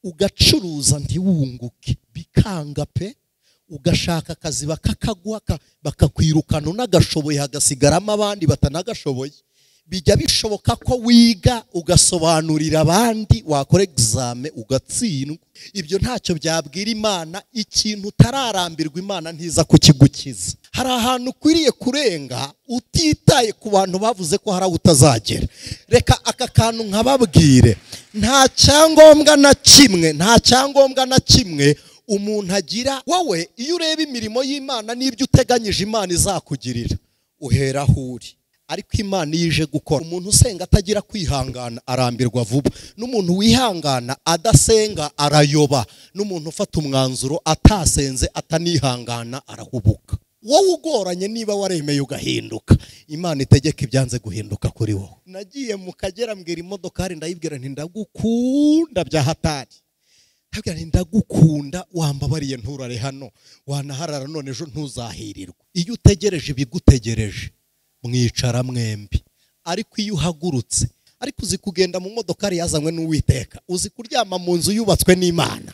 ugacuruza ntiwunguke bikanga pe, ugashaka akazi bakakaguha bakakwirukana unagashoboye hagasigaramo abandi batanagashoboye. Bijya bishoboka ko wiga ugasobanurira abandi, wakora examen ugatsindwa. Ibyo ntacyo byabwira Imana. Ikintu utararambirwa Imana ntiza kukigukiza. Hari ahantu ukwiriye kurenga utitaye ku bantu bavuze ko hari aho utazagera. Reka aka kantu nkababwire, nta cyangombwa na kimwe umuntu agira. Wowe iyo ureba imirimo y'Imana n'ibyo uteganyije Imana izakugirira, uhera aho uri. Ariko Imana yije gukora. Umuntu usenga atagira kwihangana arambirwa vuba, n'umuntu wihangana adasenga arayoba, n'umuntu ufata umwanzuro atasenze atanihangana arahubuka. Wowe ugoranye niba waremeye ugahinduka, Imana itegeka ibyanze guhinduka kuri wowe. Nagiye mu Kagera mbwira imodoka ndayibwira nti ndagukunda bya hatari. Ntabwo ndagukunda, wambabariye nturare hano, wanaharara none ejo ntuzahirirwa. Iyo utegereje ibigutegereje mwicara mwembi. Ariko iyo uhagurutse, ariko uzi kugenda mu modoka yazanywe n'Uwiteka, uzi kuryama mu nzu yubatswe n'Imana,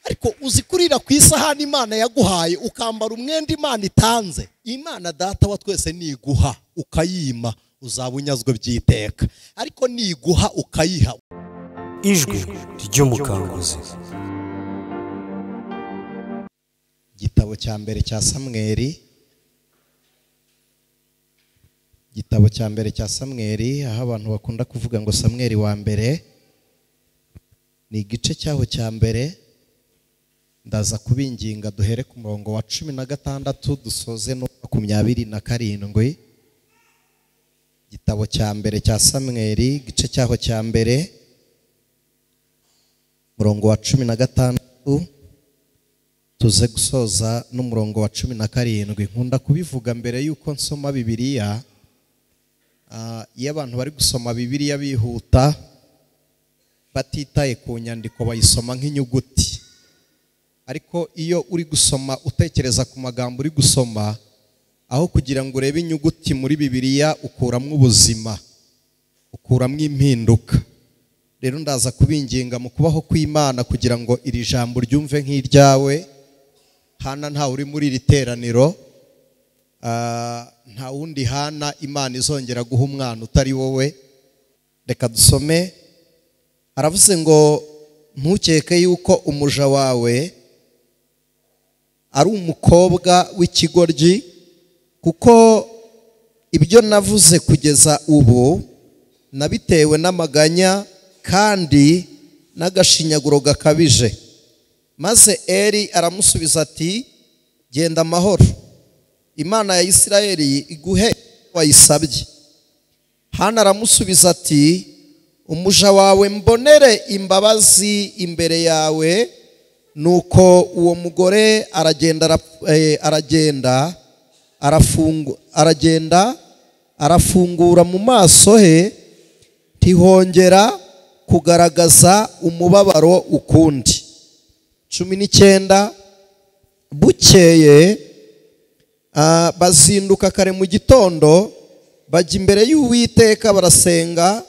ariko uzi kurira ku isahani Imana yaguhaye, ukambara umwenda Imana itanze. Imana data wa twese niguha ukayima uzaba unyazwe by'iteka, ariko niguha ukayiha. Ijwi ry'Umukanguzi. Igitabo cya mbere cya Samweli, igitabo cya mbere cya Samweli, aho abantu bakunda kuvuga ngo Samweli wa mbere, ni igice cyaho cya mbere. Ndaza kubinginga duhere ku murongo wa 16 dusoze no 27. Igitabo cya mbere cya Samweli, igice cyaho cya mbere, murongo wa 16 tuze gusoza n'umurongo wa 17. Nkunda kubivuga mbere yuko nsoma Bibiliya. Iyo abantu bari gusoma Bibiliya bihuta batitaye ku nyandiko bayisoma nk'inyuguti, ariko iyo uri gusoma utekereza ku magambo uri gusoma, aho kugira ngo urebe inyuguti muri Bibiliya ukuramo ubuzima, ukuramo impinduka. Rero ndaza kubinginga mu kubaho kw'Imana kugira ngo iri jambo ryumve nk'iryawe. Hana nta uri muri iri teraniro, nta wundi Hana Imana izongera guha umwana utari wowe. Reka dusome. Aravuze ngo ntukeke yuko umuja wawe ari umukobwa w'ikigoryi, kuko ibyo navuze kugeza ubu nabitewe n'amaganya kandi n'agashinyaguro gakabije. Maze Eli aramusubiza ati, genda amahoro, Imana ya Isirayeli iguhe wayisabye. Hana aramusubiza ati, umuja wawe mbonere imbabazi imbere yawe. Nuko uwo mugore arafungura mu maso he, ntihongera kugaragaza umubabaro ukundi. 19. Bukeye bazinduka kare mu gitondo, bajya imbere y'Uwiteka barasenga.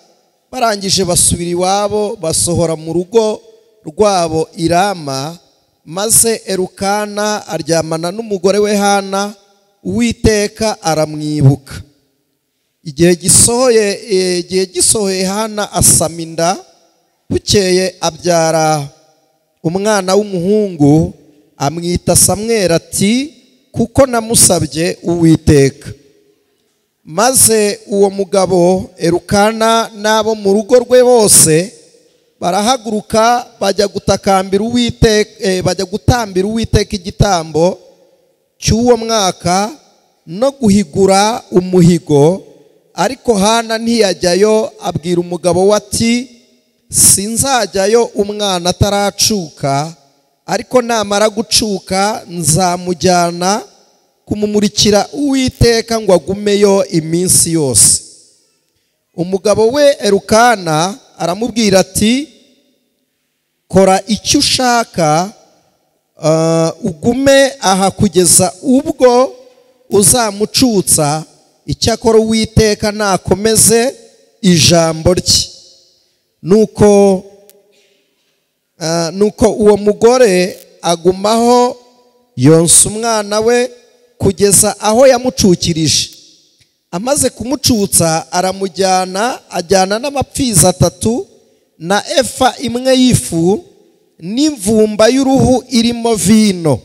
Barangije basubira iwabo, basohora mu rugo rwabo i Rama. Maze Elukana aryamana n'umugore we Hana, Uwiteka aramwibuka. Igihe gisohoye Hana asama inda. Bukeye abyara umwana w'umuhungu, amwita Samweli ati, kuko namusabye Uwiteka. Maze uwo mugabo Elukana n'abo mu rugo rwe bose barahaguruka bajya gutambira Uwiteka igitambo cy'uwo mwaka no guhigura umuhigo. Ariko Hana ntiyajyayo, abwira umugabo we ati, sinzajyayo umwana ataracuka, ariko namara gucuka nzamujyana kumumurikira Uwiteka ngo agumeyo iminsi yose. Umugabo we Elukana aramubwira ati, kora icyo ushaka, ugume aha kugeza ubwo uzamucutsa. Icyakora Uwiteka nakomeze ijambo rye. Nuko nuko uwo mugore agumaho yonsa umwana we kugeza aho yamucukirije. Amaze kumucutsa aramujyana, ajyana n'amapfizi 3 na efa imwe y'ifu n'imvumba y'uruhu irimo vino,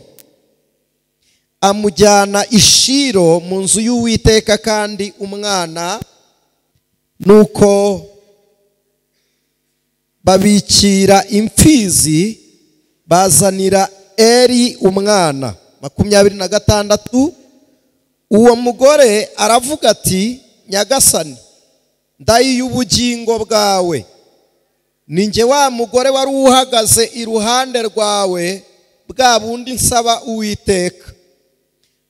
amujyana i Shilo mu nzu y'Uwiteka. Kandi umwana nuko babikira impfizi bazanira Eli umwana. 26. Uwo mugore aravuga ati, Nyagasani, ndayiye ubugingo bwawe, ninjye wa mugore wari uhagaze iruhande rwawe bwa bundi nsaba Uwiteka.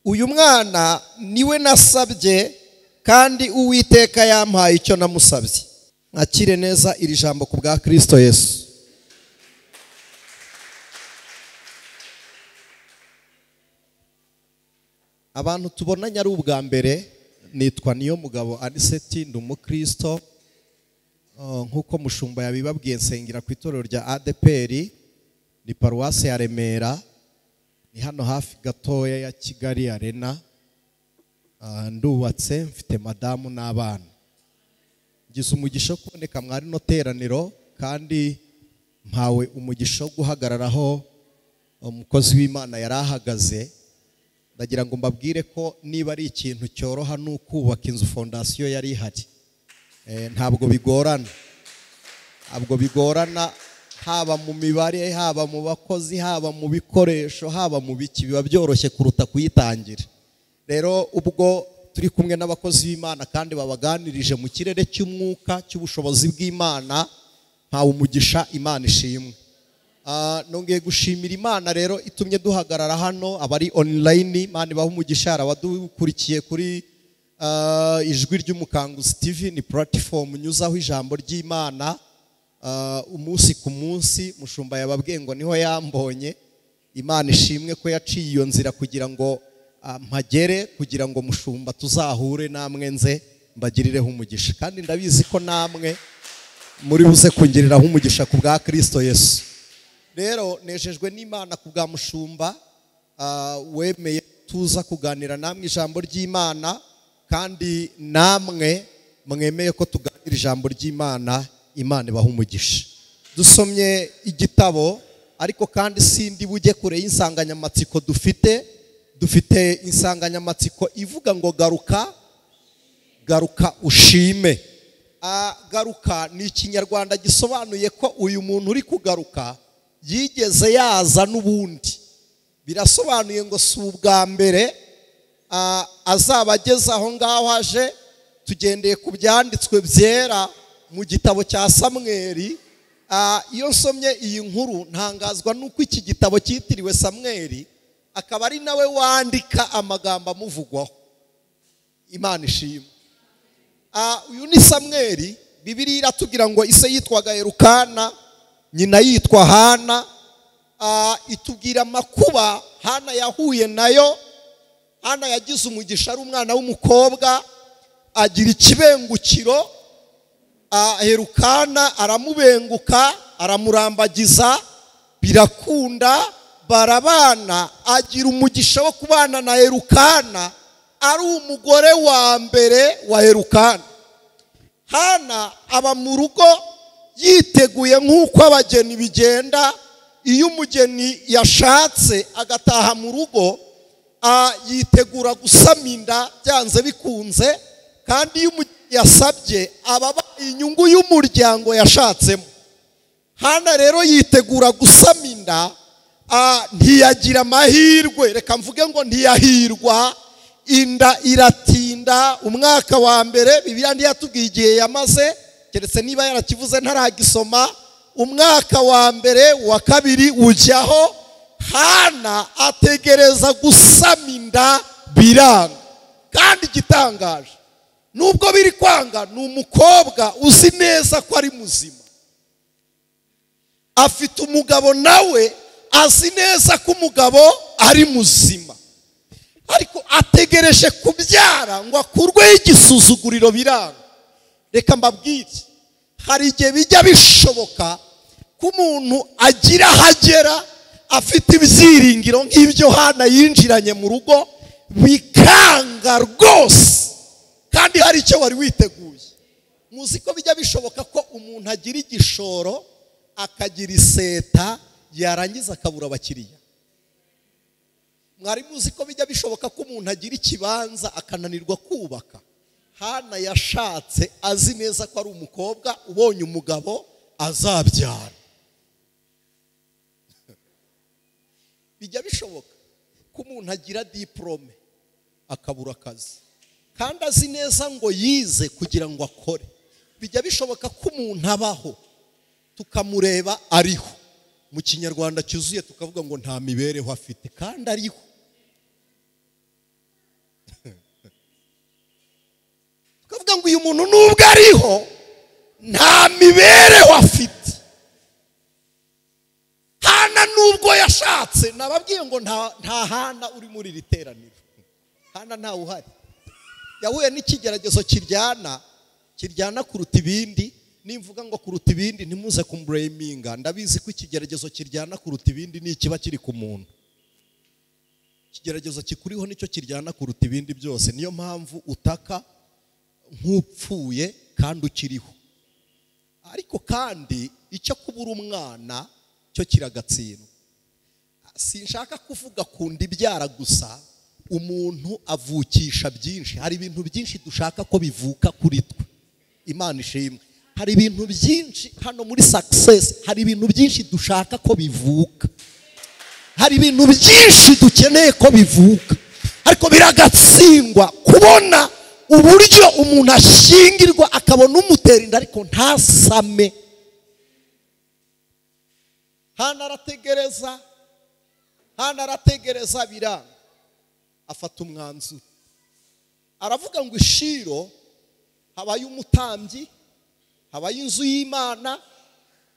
Uyu mwana niwe nasabye, kandi Uwiteka yampaye icyo namusabye. Mwakire neza iri jambo ku bwa Christo Yesu. Abantu tubonanye ari ubwa mbere, nitwa niyo mugabo Anicet, ndi umukristo. Nkuko mushumba yabibabwiye, nsengera ku itorero rya ADPR, ni paruwase ya Remera, ni hano hafi gatoya ya Kigali Arena. Ndubatse, mfite madamu n'abana. Ngize umugisha wo kuboneka mwari no teraniro, kandi mpawe umugisha wo guhagararaho umukozi w'Imana yari ahagaze. Ndagira ngo mbabwire ko niba ari ikintu cyoroha n'ukubaka inzu fondasiyo yari ihari. Ntabwo bigorana, haba mu mibare, haba mu bakozi, haba mu bikoresho, haba mu biki, biba byoroshye kuruta kuyitangira. Rero ubwo turi kumwe n'abakozi b'Imana kandi babaganirije mu kirere cy'umwuka cy'ubushobozi bw'Imana, mpawe umugisha, Imana ishimwe. Nongeye gushimira Imana rero itumye duhagarara hano, abari online. Imana ibahe umugisha, abadukurikiye kuri Ijwi ry'Umukanguzi TV, ni platform nyuzaho ijambo ry'Imana umunsi ku munsi. Mushumba yababwiye ngo niho yambonye. Imana ishimwe ko yaciye iyo nzira kugira ngo mpagere, kugira ngo mushumba tuzahure namwe nze mbagirireho umugisha. Kandi ndabizi ko namwe muri buze kungiriraho umugisha ku bwa Christo Yesu. Rero nejejwe n'Imana ku bwa mushumba wemeye tuza kuganira namwe ijambo ry'Imana, kandi namwe mwemeye ko tuganira ijambo ry'Imana. Imana ibahe umugisha. Dusomye igitabo, ariko kandi sindi bujye kure y'insanganyamatsiko dufite insanganyamatsiko ivuga ngo garuka ushime. Garuka ni ikinyarwanda gisobanuye ko uyu muntu uri kugaruka yigeze yaza n'ubundi. Birasobanuye ngo si ubwa mbere azaba ageze aho ngaho aje. Tugendeye ku byanditswe byera mu gitabo cya Samweli. Iyo nsomye iyi nkuru ntangazwa nuko iki gitabo cyitiriwe Samweli akaba ari nawe wandika amagambo amuvugwaho. Imana ishimwe. Uyu ni Samweli. Bibiliya iratubwira ngo ise yitwaga Elukana, nyina yitwa Hana. Itubwira amakuba Hana yahuye nayo. Hana yagize umugisha, ari umwana w'umukobwa, agira ikibengukiro. Elukana aramubenguka, aramurambagiza, birakunda, barabana. Agira umugisha wo kubana na Elukana, ari umugore wa mbere wa Elukana. Hana aba mu rugo yiteguye nk'uko abageni bigenda. Iyo umugeni yashatse agataha mu rugo, yitegura gusama inda byanze bikunze. Kandi iyo yasabye ababaye inyungu y'umuryango yashatsemo. Hana rero yitegura gusama inda, ntiyagira amahirwe, reka mvuge ngo ntiyahirwa. Inda iratinda. Umwaka wa mbere Bibiliya ntiyatubwiye igihe yamaze, keretse niba yarakivuze ntaragisoma. Umwaka wa mbere, wa kabiri ujyaho, Hana ategereza gusama inda, biranga. Kandi igitangaje, nubwo biri kwanga, ni umukobwa uzi neza ko ari muzima. Afite umugabo nawe azi neza ko umugabo ari muzima, ariko ategereje kubyara ngo akurweho igisuzuguriro, biranga. Reka mbabwire, hari igihe bijya bishoboka ko umuntu agira hagera afite ibyiringiro nk'ibyo Hana yinjiranye mu rugo bikanga rwose kandi hari icyo wari witeguye. Muzi ko bijya bishoboka ko umuntu agira igishoro akagira iseta yarangiza akabura abakiriya. Mwari muzi ko bijya bishoboka ko umuntu agira ikibanza akananirwa kubaka. Hana yashatse azi neza ko ari umukobwa ubonye umugabo azabyara. Bijya bishoboka ko umuntu agira diplome akabura akazi kandi azi neza ngo yize kugira ngo akore. Bijya bishoboka ko umuntu abaho tukamureba ariho, mu kinyarwanda cyuzuye tukavuga ngo nta mibereho afite kandi ariho. Tukavuga ngo uyu muntu nubwo ariho nta mibereho afite. Hana nubwo yashatse, nababwiye ngo nta Hana uri muri iri teraniro. Hana ntawe uhari. Yahuye n'ikigeragezo kiryana kuruta ibindi. Nimvuga ngo kuruta ibindi ntimuze kumblaminga, ndabizi ko ikigeragezo kiryana kuruta ibindi ni ikiba kiri ku muntu. Ikigeragezo kikuriho nicyo kiryana kuruta ibindi byose. Niyo mpamvu utaka nk'upfuye kandi ukiriho. Ariko kandi icyo kubura umwana cyo kiragatsindwa. Sinshaka kuvuga kundi ibyara gusa, umuntu avukisha byinshi. Hari ibintu byinshi dushaka ko bivuka kuri twe. Imana ishimwe. Hari ibintu byinshi hano muri success, hari ibintu byinshi dushaka ko bivuka. Hari ibintu byinshi dukeneye ko bivuka. Ariko biragatsindwa kubona uburyo umuntu ashingirwa akabona umutera inda ariko ntasame. Hana arategereza biranga, afata umwanzuro. Aravuga ngo Ishiro habaye umutambyi, habaye inzu y'Imana,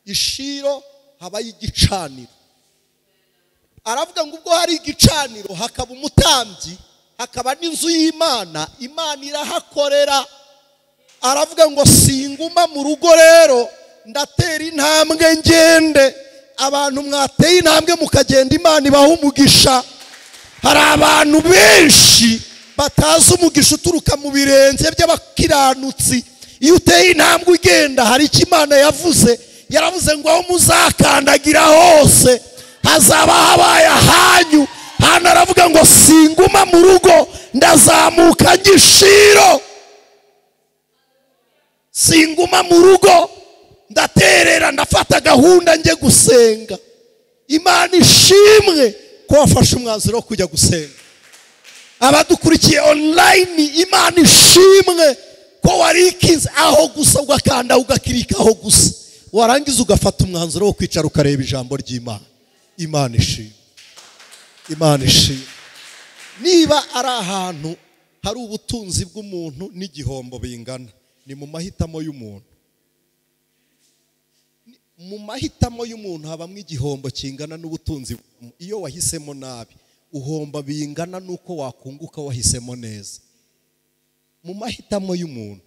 Ishiro habaye igicaniro. Aravuga ngo ubwo hari igicaniro hakaba umutambyi hakaba n'inzu y'Imana, Imana irahakorera. Aravuga ngo singuma mu rugo rero ndatera intambwe ngende. Abantu mwateye intambwe mukagenda Imana ibaha umugisha. Hari abantu benshi batazi umugisha uturuka mu birenge by'abakiranutsi. Iyo uteye intambwe ugenda hari icyo Imana yavuze. Yaravuze ngo aho muzakandagira hose hazaba habaye ahanyu. Hana aravuga ngo singuma mu rugo ndazamuka ngishiro. Singuma mu rugo ndaterera ndafata gahunda njye gusenga. Imana ishimwe ko wafashe umwanzuro wo kujya gusenga. Abadukurikiye online, Imana ishimwe ko warikinze aho gusa ugakanda ugakirika aho gusa, warangiza ugafata umwanzuro wo kwicara ukareba ijambo ry'Imana. Imana ishimwe. Imana ishimwe. Niba ari ahantu hari ubutunzi bw'umuntu n'igihombo bingana, ni mu mahitamo y'umuntu. Mu mahitamo y'umuntu habamo igihombo kingana n'ubutunzi. Iyo wahisemo nabi uhomba bingana nuko wakunguka wahisemo neza. Mu mahitamo y'umuntu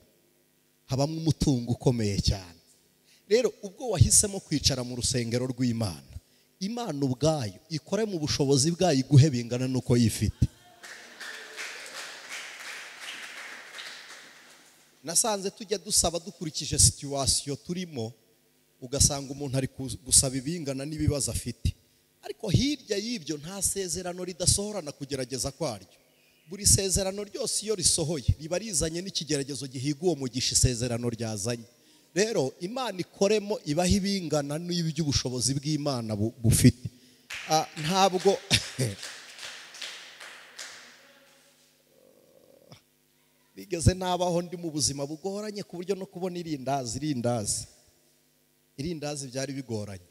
habamo umutungo ukomeye cyane. Rero ubwo wahisemo kwicara mu rusengero rw'Imana, Imana ubwayo ikore mu bushobozi bwayo iguhe bingana nuko yifite. Nasanze tujya dusaba dukurikije situation turimo, ugasanga umuntu ari gusaba ibingana n'ibibazo afite. Ariko hirya y'ibyo nta sezerano ridasohorana kugerageza kwaryo. Buri sezerano ryose iyo risohoye riba rizanye n'ikigeragezo gihiga uwo mugisha isezerano ryazanye. Rero Imana ikoremo ibaha ibingana n'iby'ubushobozi bw'Imana bufite. Ntabwo bigeze nabaho ndi mu buzima bugoranye ku buryo no kubona irindazi byari bigoranye.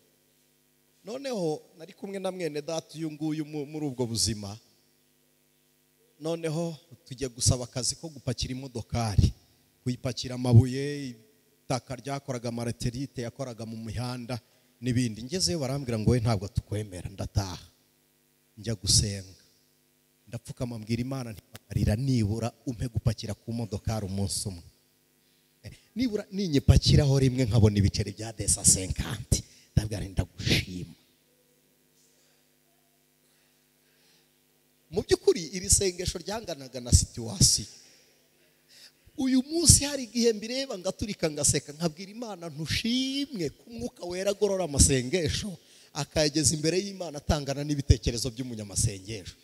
Noneho nari kumwe na mwene data uyu nguyu muri ubwo buzima. Noneho tujya gusaba akazi ko gupakira imodokari, kuyipakira amabuye, itaka ryakoraga amareterite yakoraga mu mihanda n'ibindi. Ngezeyo barambwira ngo we ntabwo tukwemera. Ndataha njya gusenga, ndapfukama mbwira Imana ntibarira nibura umpe gupakira ku modokari umunsi umwe. Nibura ninyipakiraho rimwe nkabona ibiceri bya desa 50 ndabwira ndagushima. Mu by'ukuri iri sengesho ryanganaga na situation. Uyu munsi hari igihe mbireba ngaturika ngaseka nkabwira Imana ntushimwe ku Mwuka Wera agorora amasengesho akayageza imbere y'Imana atangana n'ibitekerezo by'umunyamasengesho.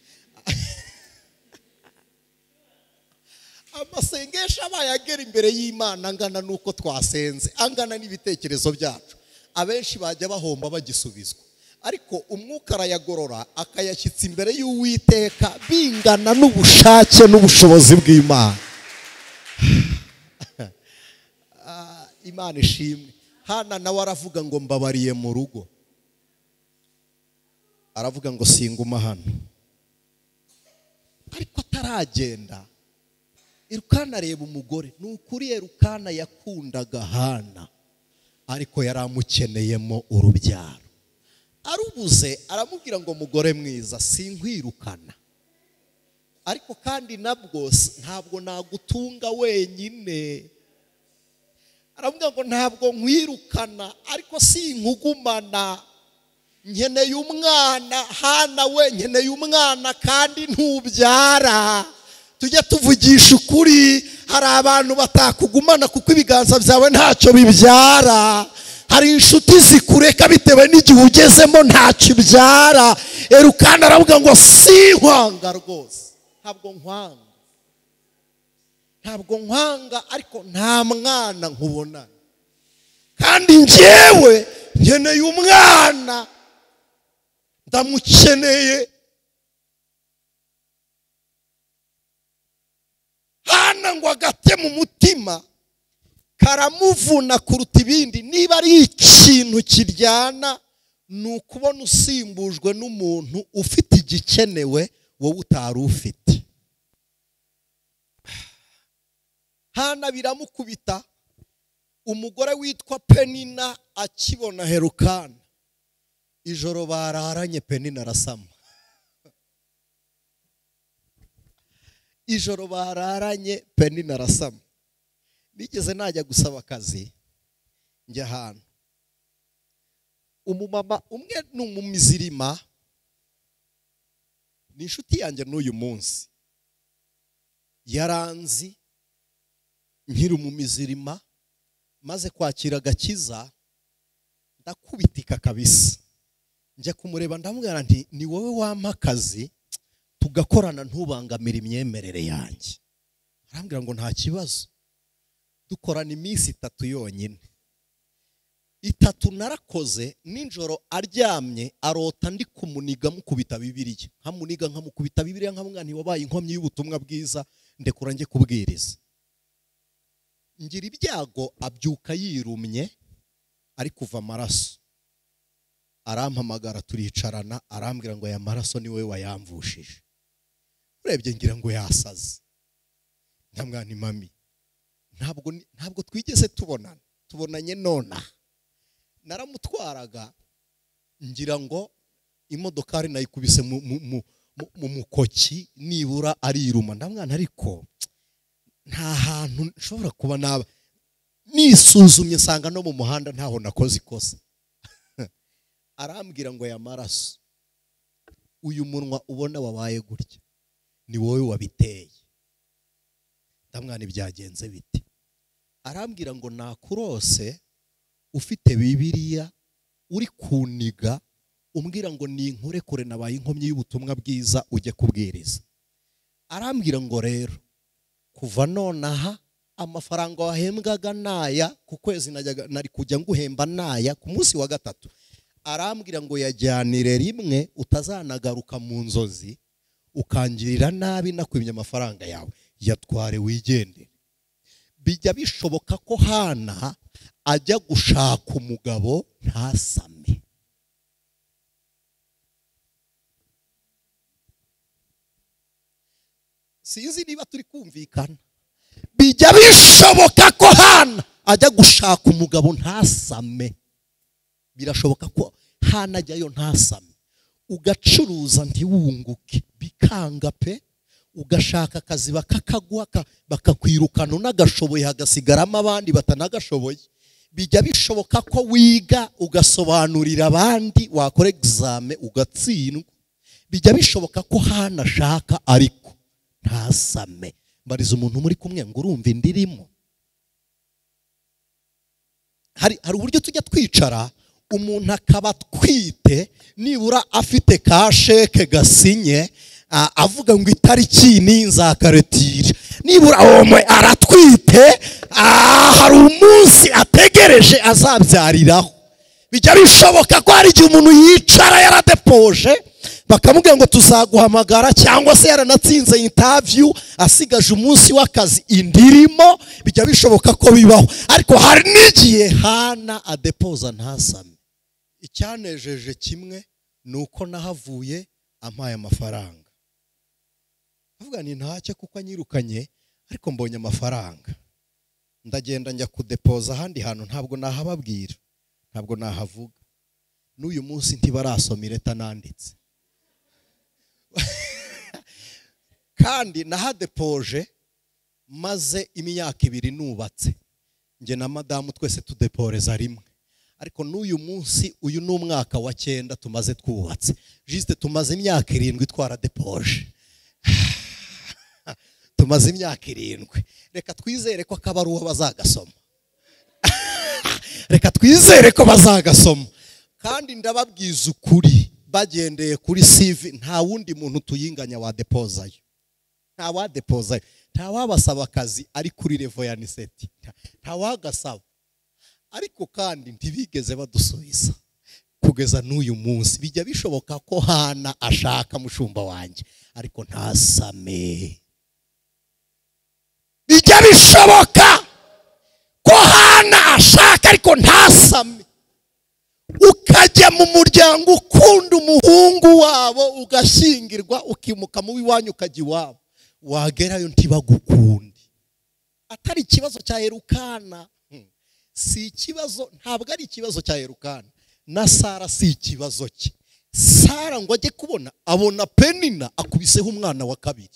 Amasengesho abayagera imbere y'Imana angana nuko twasenze, angana n'ibitekerezo byacu. Abenshi bajya bahomba bagisubizwa, ariko Umwuka arayagorora akayashyitsa imbere y'Uwiteka bingana n'ubushake n'ubushobozi bw'Imana. Imana ishimwe. Hana nawe aravuga ngo mbabariye mu rugo, aravuga ngo singuma hano. Ariko ataragenda Elukana areba umugore. Ni ukuri Elukana yakundaga Hana, ariko yari amukeneyemo urubyaro. Arubuze aramubwira ngo mugore mwiza sinkwirukana, ariko kandi nabwo ntabwo nagutunga wenyine. Aravuga ngo ntabwo nkwirukana ariko sinkugumana, nkeneye umwana. Hana we nkeneye umwana kandi ntubyara. Tujye tuvugisha ukuri, hari abantu batakugumana kuko ibiganza byawe ntacyo bibyara. Hari inshuti zikureka bitewe n'igihe ugezemo ntacyo ibyara. Elukana aravuga ngo sinkwanga rwose, ntabwo nkwanga ariko nta mwana nkubona, kandi njyewe nkeneye umwana, ndamukeneye. Hana ngo agate mu mutima karamuvuna kuruta ibindi. Niba ari ikintu kiryana ni ukubona usimbujwe n'umuntu ufite igikenewe wowe utari ufite. Hana biramukubita. Umugore witwa Penina akibona Elukana, ijoro bararanye Penina arasama. Ijoro bararanye Penina arasama. Nigeze najya gusaba akazi njya ahantu, umumama umwe ni umumizirima, ni inshuti yanjye n'uyu munsi. Yaranzi nkiri umumizirima, maze kwakira agakiza ndakubitika kabisa. Njya kumureba ndamubwira nti ni wowe wampa akazi tugakorana ntubangamira imyemerere yanjye. Arambwira ngo nta kibazo. Dukorana iminsi 3 yonyine. 3 narakoze. Ninjoro aryamye arota ndi kumuniga mukubita Bibiliya, nkamuniga nkamukubita Bibiliya, nkamubwira nti wabaye inkomyi y'ubutumwa bwiza, ndekura nje kubwiriza. Ngira ibyago abyuka yirumye ari kuva amaraso. Arampamagara turicarana, arambwira ngo aya maraso ni wowe wayamvushije. Urebye ngira ngo yasaze. Ndamwira nti mami, ntabwo twigeze tubonanye nona. Naramutwaraga ngira ngo imodokari nayikubise mu mukoki nibura ariruma. Ndamwana ariko nta hantu nshobora kuba naba nisuzumye nsanga no mu muhanda ntaho nakoze ikosa. Arambwira ngo ya maraso, uyu munwa ubona wabaye gutya ni wowe wabiteye. Ndamwana ibyagenze biti. Arambwira ngo nakurose ufite Bibiliya uri kuniga, umbwira ngo ni inkure kure nabaye inkomyi y'ubutumwa bwiza ujye kubwiriza. Arambwira ngo rero kuva nonaha amafaranga wahembwaga naya ku kwezi nari kujya nguhemba naya ku munsi wa 3. Arambwira ngo yajyanire rimwe utazanagaruka mu nzozi ukangirira nabi nakwimye amafaranga yawe, yatware wigendere. Bijya bishoboka ko Hana ajya gushaka umugabo ntasame. Sinzi niba turi kumvikana. Bijya bishoboka ko Hana ajya gushaka umugabo ntasame. Birashoboka ko Hana ajyayo ntasame. Ugacuruza ntiwunguke, bikanga pe. Ugashaka akazi bakakaguha bakakwirukana unagashoboye hagasigaramo abandi batanagashoboye. bijya bishoboka ko wiga ugasobanurira abandi, wakora examen ugatsindwa. Bijya bishoboka ko hana ashaka ariko ntasame. Mbariza umuntu muri kumwe ngo urumva indirimo. Hari uburyo tujya twicara umuntu akaba twite nibura afite ka sheke gasinye avuga ngo itariki n'inzakaretire, nibura omwe aratwite hari umunsi ategereje azabyariraho. Bijya bishoboka ko hari igihe umuntu yicara yaradepoje bakamubwira ngo tuzaguhamagara, cyangwa se yaranatsinze interview asigaje umunsi w'akazi indirimo. Bijya bishoboka ko bibaho, ariko hari n'igihe hana adepoza ntasame. Icyanejeje kimwe nuko nahavuye ampaye amafaranga. Avuga ni ntacyo kuko anyirukanye, ariko mbonye amafaranga. Ndagenda njya kudepoza ahandi hantu, ntabwo nahababwira, ntabwo nahavuga. N'uyu munsi ntibarasoma leta nanditse. Kandi nahadepoje maze imyaka 2 nubatse. Nge na madamu twese tudeporeza rimwe. Ariko n'uyu munsi, uyu n'umwaka wa 9 tumaze twubatse. Juste tumaze imyaka 7 twaradepoje. Tumaze imyaka 7. Reka twizere ko akabaruwa bazagasoma. Reka twizere ko bazagasoma. Kandi ndababwiza ukuri, bagendeye kuri CV nta wundi muntu tuyinganya wa depozayo. Nta wa depozayo. Nta wabasaba akazi ari kuri level ya Anicet. Nta wagasaba. Ariko kandi ntibigeze badusubiza kugeza n'uyu munsi. Bijya bishoboka ko hana ashaka mushumba wanjye ariko ntasame. Bijya bishoboka ko hana ashaka ariko ntasame. Ukajya mu muryango ukunda umuhungu wabo ugashyingirwa, ukimuka mu iwanyu ukajya iwabo, wagerayo ntibagukunde. Atari ikibazo cya Erukana, si ikibazo, ntabwo ari ikibazo cya Erukana. Na Sara si ikibazo cye. Sara ngo ajye kubona abona Penina akubiseho umwana wa 2.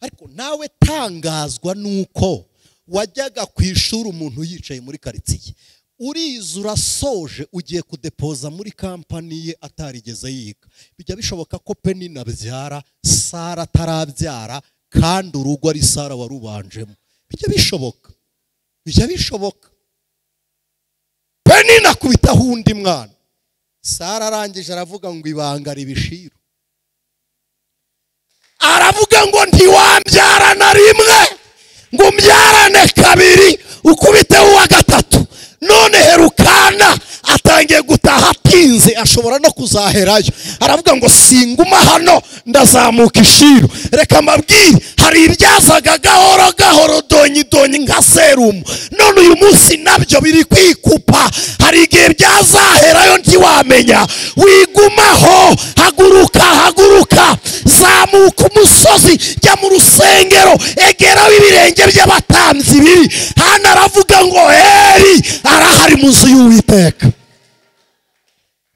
Ariko nawe tangazwa nuko wajyaga kwishura umuntu yicaye muri karitsiye, uriza urasoje ugiye kudepoza muri kampani ye atarigeze yiga. Bijya bishoboka ko Penina abyara, Sara atarabyara, kandi urugo ari Sara warubanjemo. Bijya bishoboka. Bijya bishoboka. Penina kubitaho undi mwana. Sara arangije aravuga ngo ibanga ribishiro. Aravuga ngo ntiwambyara na rimwe, ngo mbyarane 2 ukubiteho uwa 3. None Erukana atangiye gutaha atinze, ashobora no kuzaherayo. Aravuga ngo singuma hano ndazamuka ishiro. Reka mbabwire, hari ibyazaga gahoro gahoro donyi nka serumu, none uyu munsi nabyo biri kwikupa. Hari igihe byazaherayo ntiwamenya. Wigumaho, haguruka, zamuka umusozi, jya mu rusengero, egeraho ibirenge by'abatambyi biri. Hana aravuga ngo Eri arahari mu nzu y'Uwiteka.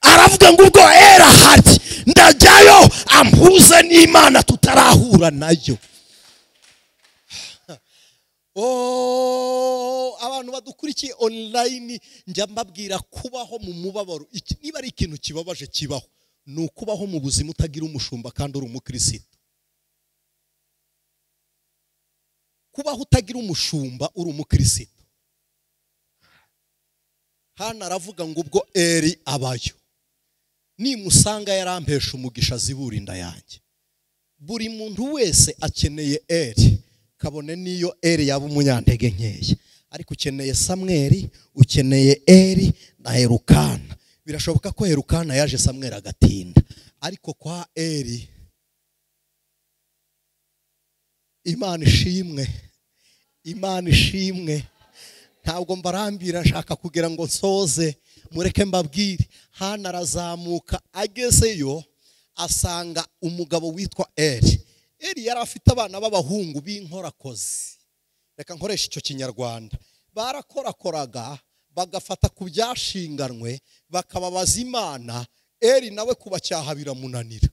Aravuga ngo ubwo Eri ahari, ndajyayo ampuze n'Imana tutarahura nayo. Abantu badukurikiye online, njya mbabwira kubaho mu mubabaro. Niba ari ikintu kibabaje kibaho, ni ukubaho mu buzima utagira umushumba kandi uri umukristo. Kubaho utagira umushumba uri umukristo. Hana aravuga ngo ubwo Eri abayo, nimusanga yarampesha umugisha zibura inda yanjye. Buri muntu wese akeneye Eri, kabone niyo Eri yaba umunyantege nkeya, ariko ukeneye Samweli, ukeneye Eri na Erukana. Birashoboka ko Erukana yaje Samweli agatinda, ariko kwa Eri Imana ishimwe, Imana ishimwe. Ntabwo mbarambira, nshaka kugira ngo nsoze, mureke mbabwire. Hana arazamuka, agezeyo asanga umugabo witwa Eri. Eri yari afite abana b'abahungu b'inkorakozi. Reka nkoresha icyo kinyarwanda. Barakorakoraga, bagafata ku byashinganwe, bakababaza Imana. Eri nawe kubacyaha biramunanira,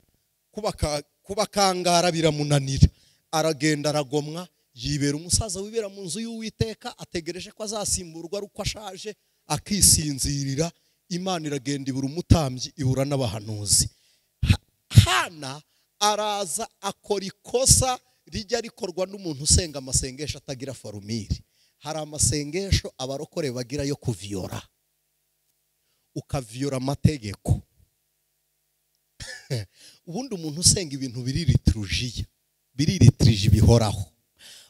kubakangara biramunanira. Aragenda aragomwa, yibera umusaza wibera mu nzu y'Uwiteka, ategereje ko azasimburwa ari uko ashaje akisinzirira. Imana iragenda ibura umutambyi, ibura n'abahanuzi. Hana araza akora ikosa rijya rikorwa n'umuntu usenga amasengesho atagira forumire. Hari amasengesho abarokore bagira yo kuviyora, ukaviyora amategeko. Ubundi umuntu usenga ibintu biriritrije bihoraho,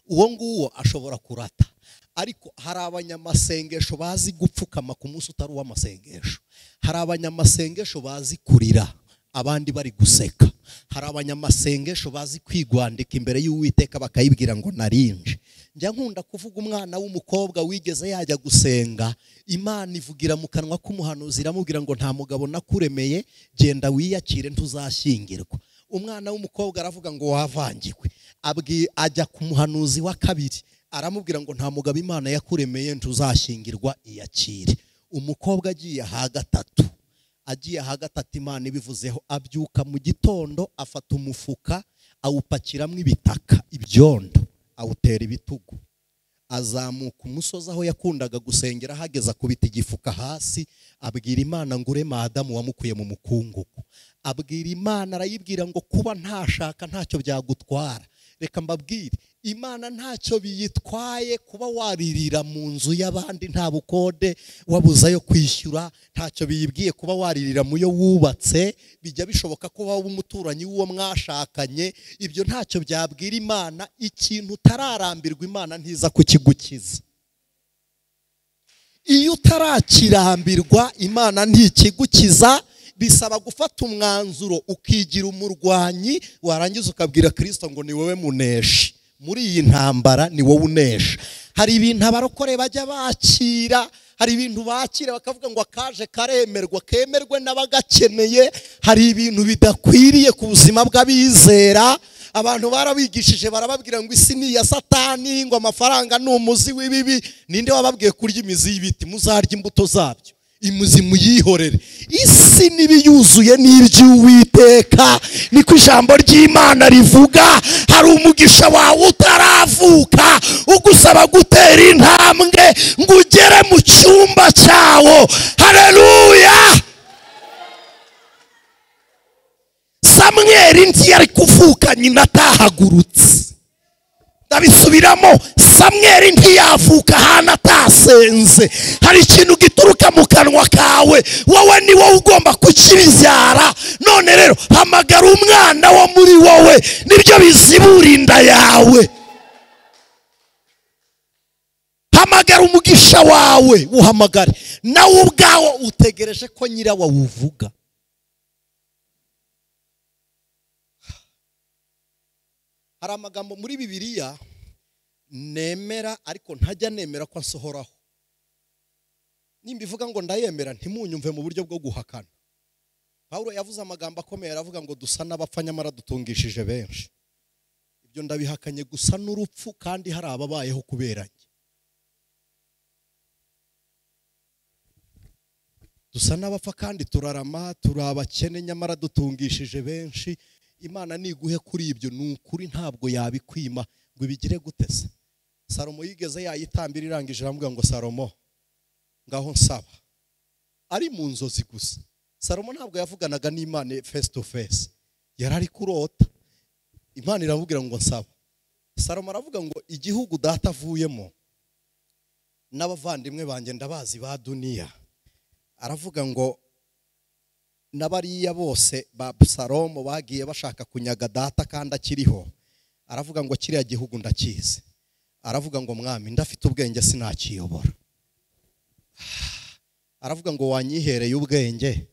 uwo nguwo ashobora kurata. Ariko hari abanyamasengesho bazi gupfukama ku munsi utari uw'amasengesho. Hari abanyamasengesho bazi kurira abandi bari guseka. Hari abanyamasengesho bazi kwigwandika imbere y'Uwiteka bakayibwira ngo narinje. Njya nkunda kuvuga umwana w'umukobwa wigeze yajya gusenga, Imana ivugira mu kanwa k'umuhanuzi iramubwira ngo nta mugabo nakuremeye, genda wiyakire ntuzashyingirwa. Umwana w'umukobwa aravuga ngo wavangiwe. Ajya ku muhanuzi wa kabiri aramubwira ngo nta mugabo Imana yakuremeye ntuzashyingirwa, iyakire. Umukobwa agiye aha gatatu Imana ibivuzeho, abyuka mu gitondo afata umufuka awupakiramo ibitaka, ibyondo, awutera ibitugu. Azamuka umusozi aho yakundaga gusengera, hageza kubita igifuka hasi, abwira Imana ngo urema Adamu wamukuye mu mukungugu. Abwira Imana, arayibwira ngo kuba ntashaka ntacyo byagutwara. Reka mbabwire, Imana ntacyo biyitwaye kuba waririra mu nzu y'abandi nta bukode wabuza yo kwishyura. Ntacyo biyibwiye kuba waririra mu yo wubatse. Bijya bishoboka ko waba umuturanyi w'uwo mwashakanye. Ibyo ntacyo byabwira Imana. Ikintu utararambirwa Imana ntiza kukigukiza. Iyo utarakirambirwa Imana ntikigukiza. Bisaba gufata umwanzuro ukigira umurwanyi, warangiza ukabwira Kristo ngo ni wowe muneshi muri iyi ntambara, ni wowe unesha. Hari ibintu abarokore bajya bakira, hari ibintu bakira bakavuga ngo akaje karemerwa, kemerwe n'abagakeneye. Hari ibintu bidakwiriye ku buzima bw'abizera. Abantu barabigishije barababwira ngo isi ni ya Satani, ngo amafaranga ni umuzi w'ibibi. Ninde wababwiye kurya imizi y'ibiti? Muzarya imbuto zabyo, imuzi muyihorere. Isi nibiyuzuye n'iby'Uwiteka, niko ijambo ry'Imana rivuga. Hari umugisha wawe utaravuka ugusaba gutera intambwe ngo ugere mu cyumba cyawo. Haleluya! Samweli ntiyari kuvuka nyina atahagurutse. Ndabisubiramo, Samweli ntiyavuka hana atasenze. Hari ikintu gituruka mu kanwa kawe, wowe ni wowe ugomba kukibyara. None rero hamagara umwana wo muri wowe, nibyo bizibura inda yawe. Hamagara umugisha wawe, uhamagare. Nawe ubwawo utegereje ko nyirawo uvuga. Hari amagambo muri Bibiliya nemera ariko ntajya nemera ko asohoraho. Nimbivuga ngo ndayemera ntimunyumve mu buryo bwo guhakana. Paulo yavuze amagambo akomeye, aravuga ngo dusa n'abapfa nyamara dutungishije benshi. Ibyo ndabihakanye gusa n'urupfu, kandi hari ababayeho kuberanye. Dusa n'abapfa kandi turarama, turabakene nyamara dutungishije benshi. Imana niguhe kuri ibyo, n'ukuri ntabwo yabikwima ngo ibigire gutese. Salomo yigeze yayitambira irangije aramubwira ngo Salomo ngaho nsaba. Ari mu nzozi gusa. Salomo ntabwo yavuganaga n'Imana face to face, yarari kurota. Imana iramubwira ngo nsaba. Salomo aravuga ngo igihugu data avuyemo n'abavandimwe banjye ndabazi ba duniya. Aravuga ngo n'abariya bose ba Salomo bagiye bashaka kunyaga data kandi akiriho. Aravuga ngo kiriya gihugu ndakizi. Aravuga ngo mwami ndafite ubwenge sinakiyobora. Aravuga ngo wanyihereye ubwenge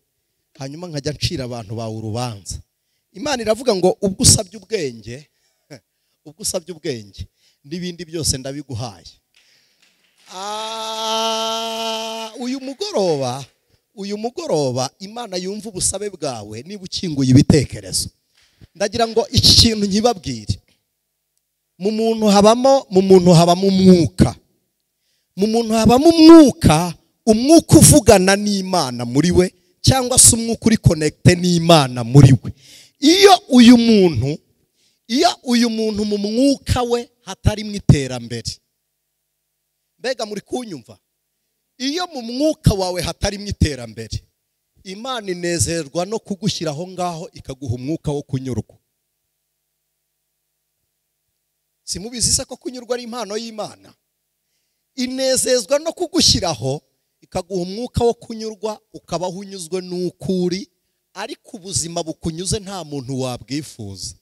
hanyuma nkajya ncira abantu bawe urubanza. Imana iravuga ngo ubwo usabye ubwenge n'ibindi byose ndabiguhaye. Uyu mugoroba Imana yumva ubusabe bwawe niba ukinguye ibitekerezo. Ndagira ngo iki kintu nkibabwire. Mu muntu habamo umwuka. Mu muntu habamo umwuka uvugana n'Imana muri we, cyangwa se umwuka uri connecte n'Imana muri we. Iyo uyu muntu iyo uyu muntu mu mwuka we hatarimo iterambere, mbega muri kunyumva, iyo mu mwuka wawe hatarimo iterambere, Imana inezerwa no kugushyira aho ngaho ikaguha umwuka wo kunyurwa. Simubizi se ko kunyurwa ari impano y'Imana? Inezezwa no kugushyiraho ikaguha umwuka wo kunyurwa, ukabaho unyuzwe n'ukuri, ariko ubuzima bukunyuze nta muntu wabwifuza.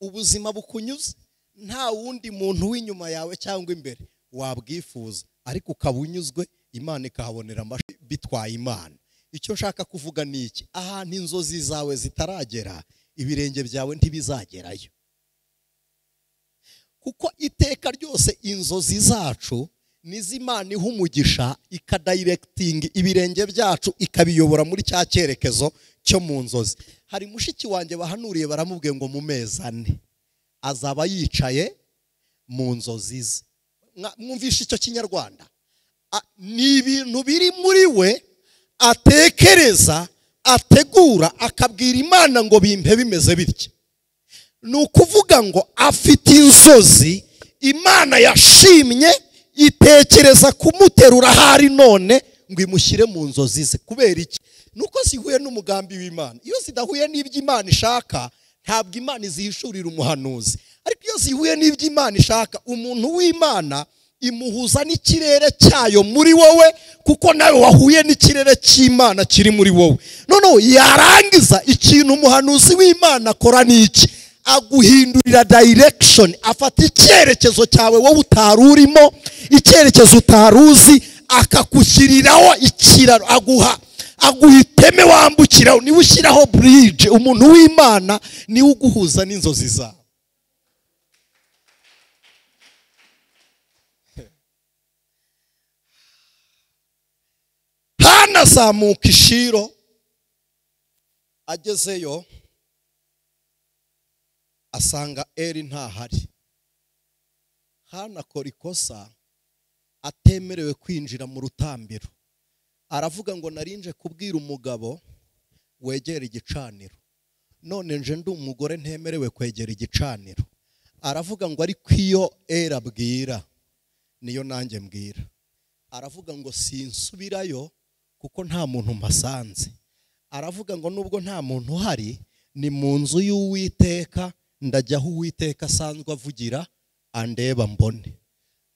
Ubuzima bukunyuze nta wundi muntu w'inyuma yawe cyangwa imbere wabwifuza, ariko ukaba unyuzwe, Imana ikahabonera amashyi bitwaye Imana. Icyo nshaka kuvuga ni iki: ahantu inzozi zawe zitaragera, ibirenge byawe ntibizagerayo. Kuko iteka ryose inzozi zacu n'iz'Imana iha umugisha, ikadirecting ibirenge byacu, ikabiyobora muri cya cyerekezo cyo mu nzozi. Hari mushiki wanjye bahanuriye baramubwiye ngo mu mezi 4 azaba yicaye mu nzozi ze. Mwumvishe icyo kinyarwanda? Ni ibintu biri muri we atekereza, ategura, akabwira Imana ngo bimpe bimeze bityo. Ni ukuvuga ngo afite inzozi Imana yashimye, itekereza kumuterura hari none ngo imushyire mu nzozi ze. Kubera iki? Nuko zihuye n'umugambi w'Imana. Iyo zidahuye n'ibyo Imana ishaka, ntabwo Imana izihishurira umuhanuzi. Ariko iyo zihuye n'ibyo Imana ishaka, umuntu w'Imana imuhuza n'ikirere cyayo muri wowe, kuko nawe wahuye n'ikirere cy'Imana kiri muri wowe. Noneho yarangiza, ikintu umuhanuzi w'Imana akora ni iki: aguhindurira direction, afata icyerekezo cyawe wowe utari urimo, icyerekezo utaruzi, akakushyiriraho ikiraro, aguha iteme wambukiraho. Niwe ushyiraho bridge. Umuntu w'Imana niwe uguhuza n'inzozi zawe. Hanazamuka ishiro, agezeyo asanga Eli ntahari. Hanakora ikosa, atemerewe kwinjira mu rutambiro. Aravuga ngo narinje kubwira umugabo wegera igicaniro, none nje ndi umugore ntemerewe kwegera igicaniro. Aravuga ngo ariko iyo Eli abwira niyo nanjye mbwira. Aravuga ngo sinsubirayo kuko nta muntu mpasanze. Aravuga ngo nubwo nta muntu uhari, ni mu nzu y'Uwiteka, ndajya aho Uwiteka asanzwe avugira, andeba mbone.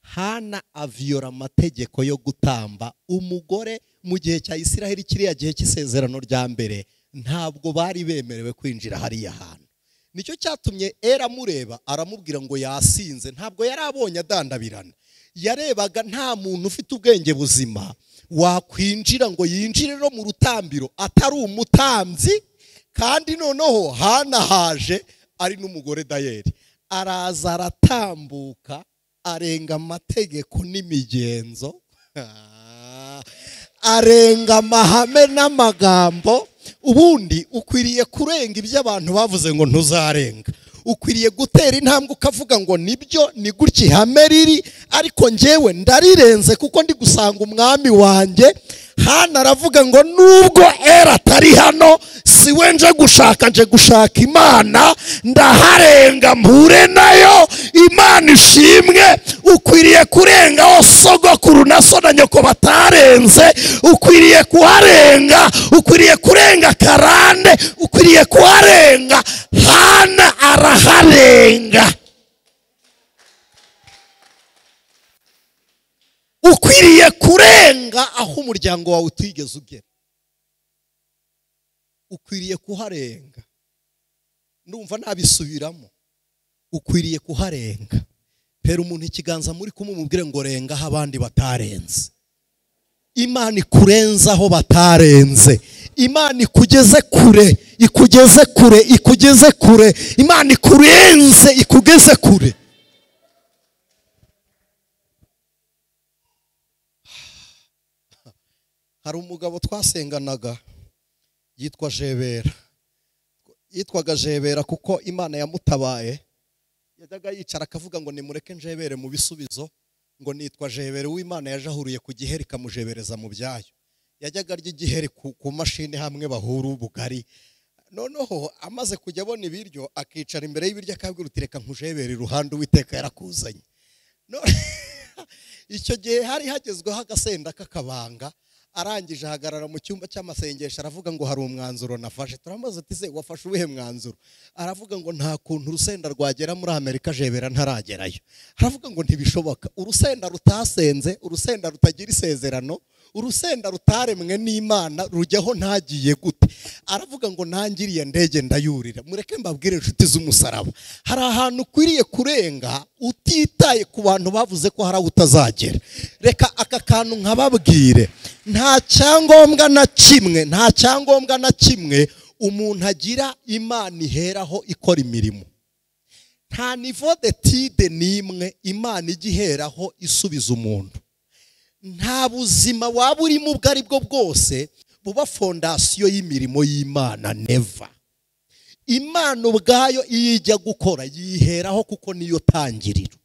Hana aviyora amategeko yo gutamba. Umugore mu gihe cya Isiraheli, kiriya gihe cy'isezerano rya mbere, ntabwo bari bemerewe kwinjira hariya hantu. Nicyo cyatumye Eli amureba, aramubwira ngo yasinze. Ntabwo yari abonye adandabirana, yarebaga nta muntu ufite ubwenge buzima wakwinjira ngo yinjire no mu rutambiro atari umutambyi. Kandi noneho Hana haje ari n'umugore Dayeli, araza aratambuka, arenga amategeko n'imigenzo, arenga amahame n'amagambo. Ubundi ukwiriye kurenga ibyo abantu bavuze ngo ntuzarenga. Ukwiriye gutera intambwe ukavuga ngo nibyo, ni gutya ihame riri, ariko njyewe ndarirenze kuko ndi gusanga umwami wanjye. Hana aravuga ngo nubwo Eli atari hano, siwe nje gushaka Imana, ndaharenga mpure nayo. Imana ishimwe. Ukwiriye kurengaho sogokuru na so na nyoko batarenze, ukwiriye kuharenga. Ukwiriye kurenga karande, ukwiriye kuharenga. Hana araharenga. Ukwiriye kurenga aho umuryango wawe utigeze ugera. Ukwiriye kuharenga. Ndumva nabisubiramo. Ukwiriye kuharenga. Pera umuntu ikiganza muri kumumubwire ngo renga aho abandi batarenze. Imana ikurenza aho batarenze. Imana ikugeze kure, ikugeze kure, ikugeze kure. Imana ikurenze, ikugeze kure. Hari umugabo twasenganaga yitwa Jebera. Yitwaga Jebera kuko Imana yamutabaye. Yajyaga yicara akavuga ngo nimureke njebere mu bisubizo, ngo nitwa Jebera w'Imana yajahuriye ku giheri kamujebereza mu byayo. Yajyaga arya igiheri ku mashini hamwe bahura ubugari. noneho amaze kujya abona ibiryo akicara imbere y'ibiryo akabwira uti reka nkujebere iruhande Uwiteka yarakuzanye. Icyo gihe hari hagezweho agasenda k'akabanga, arangije ahagarara mu cyumba cy'amasengesho aravuga ngo hari umwanzuro nafashe. Turamubaza ati se wafashe ubuhe mwanzuro? Aravuga ngo nta kuntu urusenda rwagera muri Amerika jebera ntaragerayo. Aravuga ngo ntibishoboka, urusenda rutasenze, urusenda rutagira isezerano, urusenda rutaremwe n'Imana rujyaho ntagiye gute. Aravuga ngo ntangiriye ndege ndayurira. Mureke mbabwire inshuti z'umusaraba, hari ahantu ukwiriye kurenga utitaye ku bantu bavuze ko hari utazagera. Reka aka kantu nkababwire, nta cyangombwa na kimwe umuntu agira Imana iheraho ikora imirimo. Nta niveau d'étude n'imwe Imana igiheraho isubiza umuntu. Nta buzima waba urimo ubwo ari bwo bwose buba fondasiyo y'imirimo y'Imana, never. Imana ubwayo iyo ijya gukora yiheraho kuko niyo tangiriro.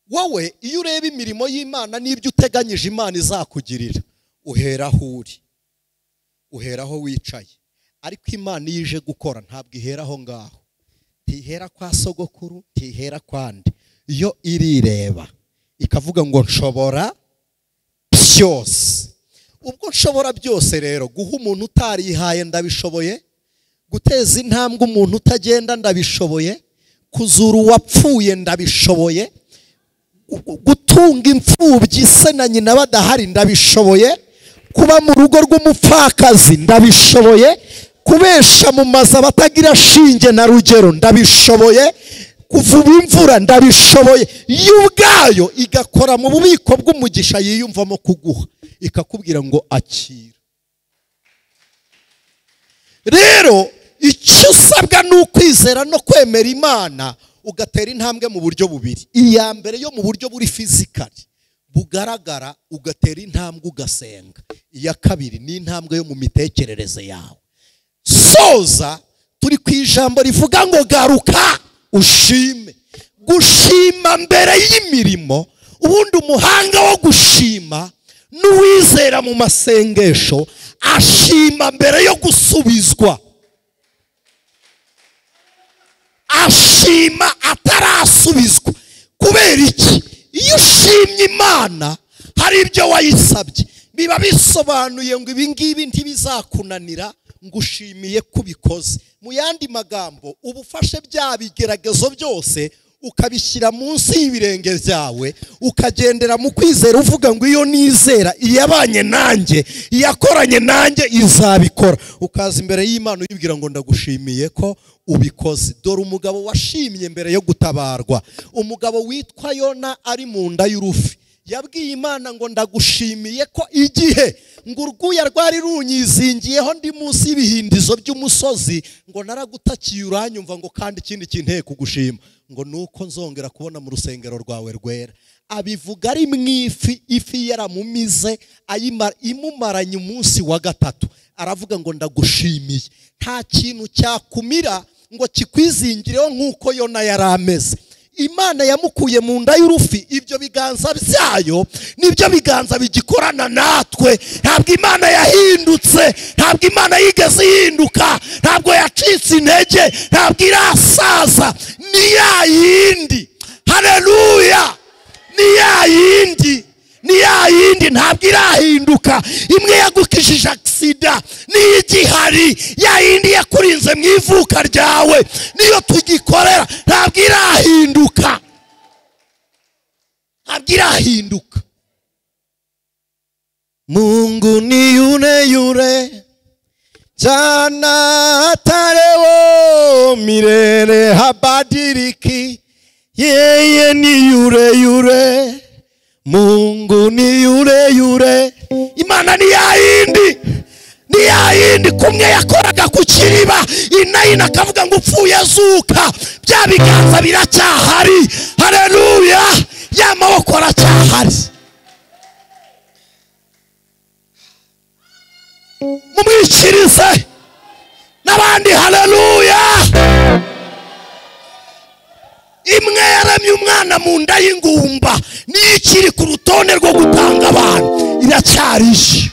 Wowe iyo ureba imirimo y'Imana n'ibyo uteganyije Imana izakugirira, uheraho wicaye. Ariko Imana iyo ije gukora ntabwo iheraho ngaho, ntihera kwa sogokuru, ntihera kwandi. Iyo irireba ikavuga ngo nshobora byose. Ubwo nshobora byose rero, guha umuntu utarihaye ndabishoboye, guteza intambwe umuntu utagenda ndabishoboye, kuzura uwapfuye ndabishoboye, gutunga imfubyi se na nyina badahari ndabishoboye, kuba mu rugo rw'umupfakazi ndabishoboye, kubesha mu mazu abatagira shinge na rugero ndabishoboye, kuvuba imvura ndabishoboye. Yo ubwayo igakora mu bubiko bw'umugisha yiyumvamo kuguha, ikakubwira ngo akira. Rero icyo usabwa ni ukwizera no kwemera Imana, ugatera intambwe mu buryo bubiri. Iya mbere yo mu buryo buri fizikali bugaragara, ugatera intambwe ugasenga. Iya kabiri ni intambwe yo mu mitekerereze yawe. Soza turi ku ijambo rivuga ngo garuka ushime. Gushima mbere y'imirimo. Ubundi umuhanga wo gushima n'uwizera mu masengesho ashima mbere yo gusubizwa, ashima atarasubizwa. Kubera iki? Iyo ushimye Imana hari ibyo wayisabye, biba bisobanuye ngo ibi ngibi ntibizakunanira, ngushimiye kubikoze. Mu yandi magambo, ubufashe bya bigeragezo byose ukabishyira munsi y'ibirenge byawe, ukagendera mu kwizera uvuga ngo iyo nizera iyabanye nanjye, iyakoranye nanjye izabikora. Ukaza imbere y'Imana uyibwira ngo ndagushimiye ko ubikoze. Dore umugabo washimye mbere yo gutabarwa, umugabo witwa Yona ari mu nda y'urufi, yabwiye Imana ngo ndagushimiye ko igihe ngo urwuya rwari runyizingiyeho ndi munsi y'ibihindizo by'umusozi, ngo naragutakiye uranyumva, ngo kandi ikindi kinteye kugushima ngo nuko nzongera kubona mu rusengero rwawe rwera. Abivuga ari mu ifi yaramumize imumaranye umunsi wa gatatu. Aravuga ngo ndagushimiye. Nta kintu cyakumira ngo kikwizingireho nk'uko Yona yari ameze. Imana yamukuye mu nda y'urufi, ibyo biganza byayo nibyo biganza bigikorana natwe. Ntabwo Imana yahindutse, ntabwo Imana yigeze ihinduka, ntabwo yacitse intege, ntabwo irasaza. Ni ya yindi, haleluya, ni ya yindi, ntabwo irahinduka. Imwe yagukishije aksida niyo igihari, ya yindi yakurinze mu ivuka ryawe niyo tugikorera. Ntabwo irahinduka, ntabwo irahinduka. Mungu ni yule jana tareo milele habadiliki, yeye ni yule. Mungu ni yule. Imana ni ya yindi kumwe yakoraga ku kiriba inayina akavuga ngo upfuye azuka, bya biganza biracyahari. Haleluya, ya maboko aracyahari. Mumwikirize n'abandi. Haleluya. Imwe yaramye umwana mu nda y'ingumba, n'ikiri ku rutonde rwo gutanga abantu iracyarije.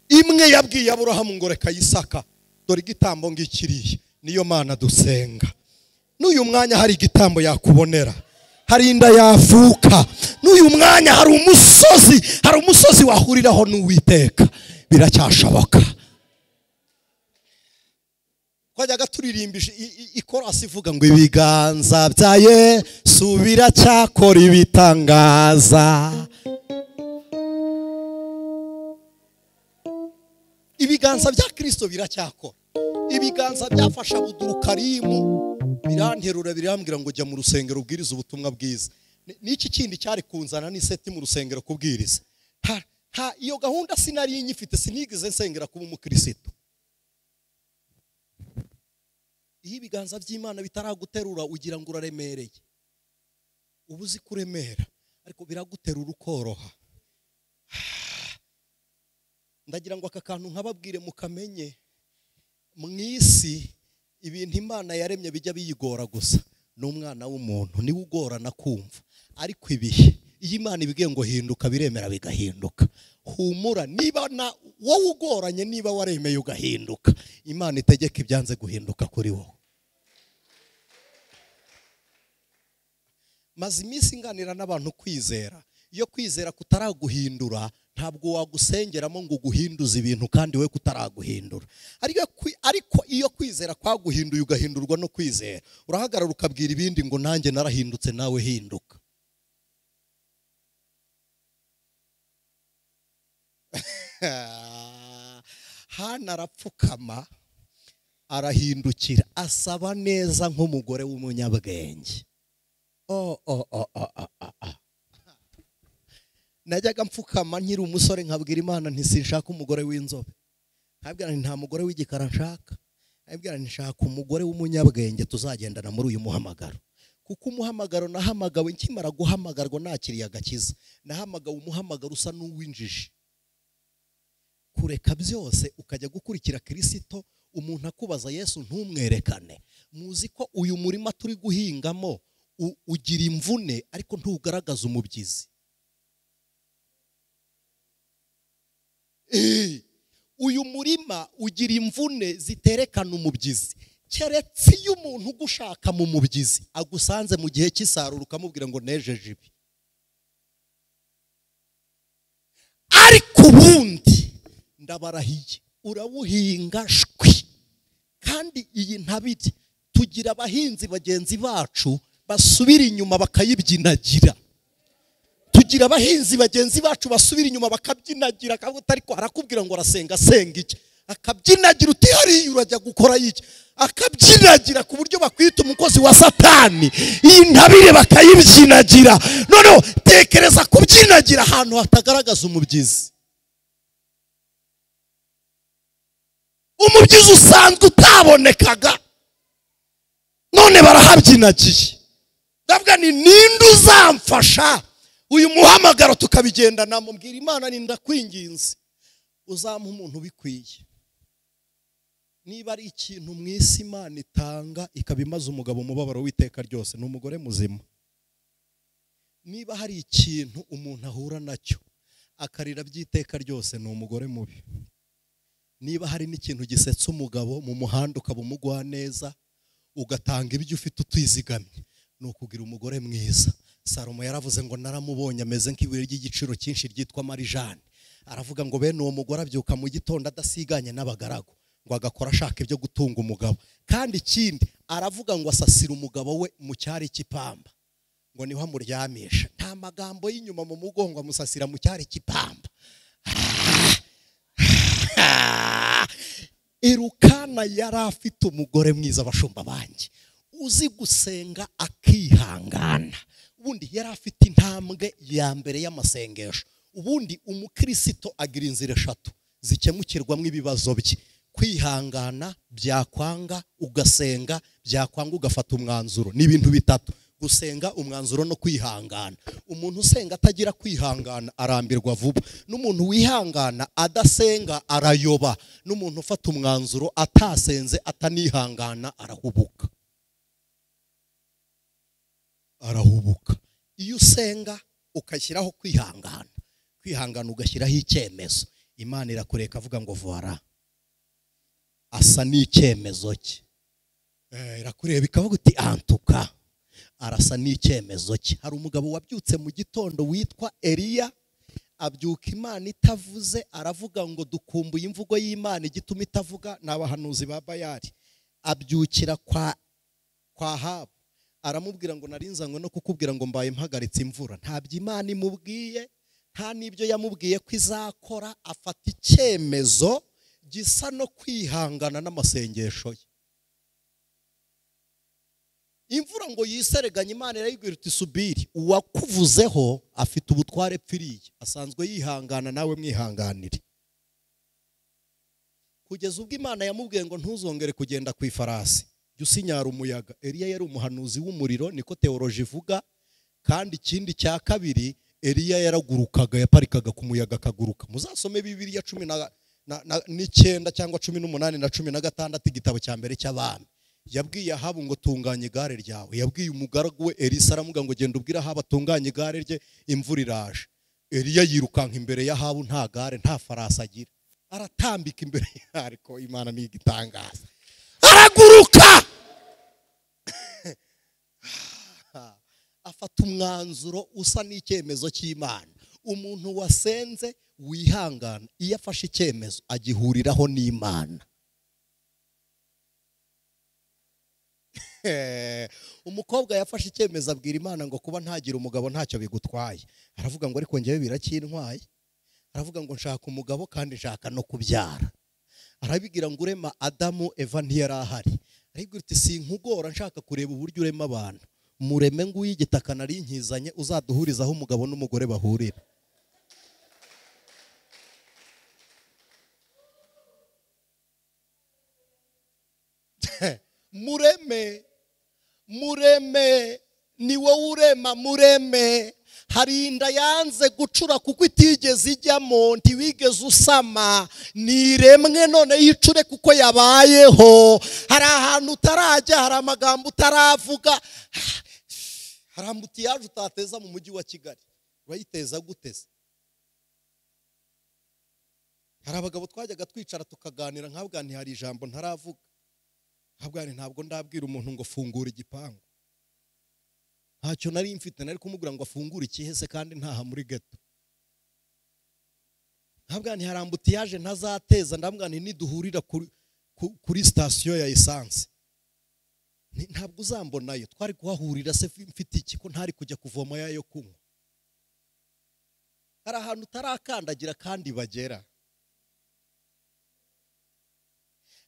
Imwe yabwiye Aburahamu ngo reka Isaka, dore igitambo ngikiriye, niyo Mana dusenga. N'uyu mwanya hari igitambo yakubonera, hari inda yavuka. N'uyu mwanya hari umusozi wahuriraho n'Uwiteka, biracyashoboka. Twajyaga turirimbisha ikorasi ivuga ngo ibiganza bya Yesu biracyakora ibitangaza. Ibiganza bya Kristo biracyakora. Ibiganza byafasha Abudurukarimu biranterura birambwira ngo jya mu rusengero ubwiriza ubutumwa bwiza. Niki kindi cyari kunzana n'iseti mu rusengero kubwiriza? Iyo gahunda sinari nyifite, sinigeze nsengera kuba umukristo. Iyo ibiganza by'Imana bitaraguterura ugira ngo uraremereye. Ubuzi kuremera ariko biraguterura ukoroha. Ndagira ngo aka kantu nkababwire mukamenye, mu isi ibintu Imana yaremye bijya biyigora gusa. N'umwana w'umuntu niwe ugorana kumva, ariko ibihe iyo Imana ibigiye ngo hinduka biremera bigahinduka. Humura, niba wowe ugoranye, niba waremeye ugahinduka, Imana itegeka ibyanze guhinduka kuri wowe. Maze iminsi nganira n'abantu kwizera. Iyo kwizera kutaraguhindura, ntabwo wagusengeramo ngo uguhinduze ibintu kandi we kutaraguhindura. Ariko iyo kwizera kwaguhinduye ugahindurwa no kwizera, urahagarara ukabwira ibindi ngo nanjye narahindutse, nawe hinduka. Hana arapfukama arahindukira asaba neza nk'umugore w'umunyabwenge. Najyaga mfukama nkiri umusore nkabwira Imana nti sinshaka umugore w'inzobe, nkabwira nti nta mugore w'igikara nshaka, nkabwira nti nshaka umugore w'umunyabwenge tuzagendana muri uyu muhamagaro. Kuko umuhamagaro nahamagawe nkimara guhamagarwa nakiriye agakiza, nahamagawe umuhamagaro usa n'uwinjije. Kureka byose ukajya gukurikira Kristo, umuntu akubaza Yesu ntumwerekane. Muzi ko uyu murima turi guhingamo ugira imvune ariko ntugaragaza umubyizi. Uyu murima ugira imvune ziterekana umubyizi. Keretse iyo umuntu ugushaka mu mubyizi agusanze mu gihe cy'isarura ukamubwira ngo nejeje ibi. Ariko ubundi ndabarahiye urabuhinga shwi. Kandi iyi ntabiti tugira abahinzi bagenzi bacu basubira inyuma bakayibyinagira. Tugira abahinzi bagenzi bacu basubira inyuma bakabyinagira, akavuga ariko arakubwira ngo arasenga iki, akabyinagira uti hariya urajya gukora iki, akabyinagira ku buryo bakwita umukozi wa Satani. Iyi ntabire bakayibyinagira. Noneho tekereza kubyinagira ahantu hatagaragaza umubyizi. Umubyizi usanzwe utabonekaga, none barahabyinagiye. Ndavuga ni ninde uzamfasha uyu muhamagaro tukabigendana? Mubwira Imana ni ndakwinginze uzampa umuntu bikwiye. Niba ari ikintu mu isi Imana itanga ikabimaza umugabo umubabaro w'iteka ryose, ni umugore muzima. Niba hari ikintu umuntu ahura nacyo akarira by'iteka ryose, ni umugore mubi. Niba hari n'ikintu gisetsa umugabo mu muhanda ukaba umugwa neza ugatanga ibyo ufite utizigamye, ni ukugira umugore mwiza. Salomo yaravuze ngo naramubonye ameze nk'ibuye ry'igiciro cyinshi ryitwa marijane. Aravuga ngo bene uwo mugore abyuka mu gitondo adasiganye n'abagaragu, ngo agakora ashaka ibyo gutunga umugabo. Kandi ikindi aravuga ngo asasira umugabo we mu cyari cy'ipamba, ngo niho amuryamisha. Nta magambo y'inyuma mu mugongo, amusasira mu cyari cy'ipamba. Erukana yari afite umugore mwiza, abashumba banjye uzi gusenga akihangana. Ubundi yari afite intambwe ya mbere y'amasengesho. Ubundi umukristo agira inzira eshatu zikemukirwamo ibibazo bye: kwihangana, byakwanga ugasenga, byakwanga ugafata umwanzuro. Ni ibintu bitatu: gusenga, umwanzuro no kwihangana. Umuntu usenga atagira kwihangana arambirwa vuba. N'umuntu wihangana adasenga arayoba. N'umuntu ufata umwanzuro atasenze atanihangana arahubuka. arahubuka. Iyo usenga ukashyiraho kwihangana ugashyiraho icyemezo, Imana irakureka avuga ngo voila, asa n'icyemezo cye. Irakureba ikavuga uti antuka arasa n'icyemezo cye. Hari umugabo wabyutse mu gitondo witwa Eliya, abyuka Imana itavuze, aravuga ngo dukumbuye imvugo y'Imana, igituma itavuga n'abahanuzi ba Bayali. Abyukira kwa Ahabu, aramubwira ngo narinzanywe no kukubwira ngo mbaye mpagaritse imvura. Ntabyo Imana imubwiye, nta n'ibyo yamubwiye ko izakora. Afata icyemezo gisa no kwihangana n'amasengesho ye. Imvura ngo yisereganye, Imana irayibwira iti subiri, uwakuvuzeho afite ubutware pfiriye, asanzwe yihangana, nawe mwihanganire. Kugeza ubwo Imana yamubwiye ngo ntuzongere kugenda ku ifarasi, jya usinyara umuyaga. Eliya yari umuhanuzi w'umuriro, niko teoloji ivuga. Kandi ikindi cya kabiri, Eliya yaragurukaga, yaparikaga ku muyaga akaguruka. Muzasome Bibiliya 19 cyangwa 18 na 16, igitabo cya mbere cy'Abami. Yabwiye Ahabu ngo tunganye igare ryawe. Yabwiye umugaragu we Elisa aramuga ngo genda ubwira Ahabu atunganye igare rye, imvura iraje. Eliya yirukanka imbere ya Ahabu, nta gare nta farasi agira, aratambika imbere. Ariko Imana ni igitangaza, araguruka afata umwanzuro usa n'icyemezo cy'Imana. Umuntu wasenze wihangana, iyo afashe icyemezo agihuriraho n'Imana. Umukobwa yafashe icyemezo abwira Imana ngo kuba ntagira umugabo ntacyo bigutwaye. Aravuga ngo ariko njyewe biracyintwaye. Aravuga ngo nshaka umugabo kandi nshaka no kubyara. Arabigira ngo urema Adamu, Eva ntiyari ahari. Aribwira uti sinkugora, nshaka kureba uburyo urema abantu. Mureme nguyu igitaka nari nkizanye, uzaduhurizaho umugabo n'umugore bahurira. Mureme ni wowe urema, mureme. Hari inda yanze gucura kuko itigeze ijyamo, ntiwigeze usama, niremwe none yicure kuko yabayeho. Hari ahantu utarajya, hari amagambo utaravuga, hari ambutiyaje utateza mu mujyi wa Kigali, urayiteza guteze. Hari abagabo twajyaga twicara tukaganira, nkabwa nti hari ijambo ntaravuga, nkabwa nti ntabwo ndabwira umuntu ngo fungura igipangu. Ntacyo nari mfite, nari kumubwira ngo afungure ikihese kandi ntaha muri ghetto. Nkabwa nti hari ambutiyaje ntazateza, ndambwa nti niduhurira kuri station ya essence, ntabwo uzambonayo, twari kuhahurira se mfite iki ko ntari kujya kuvoma yayo kunywa. Hari ahantu utarakandagira kandi bagera.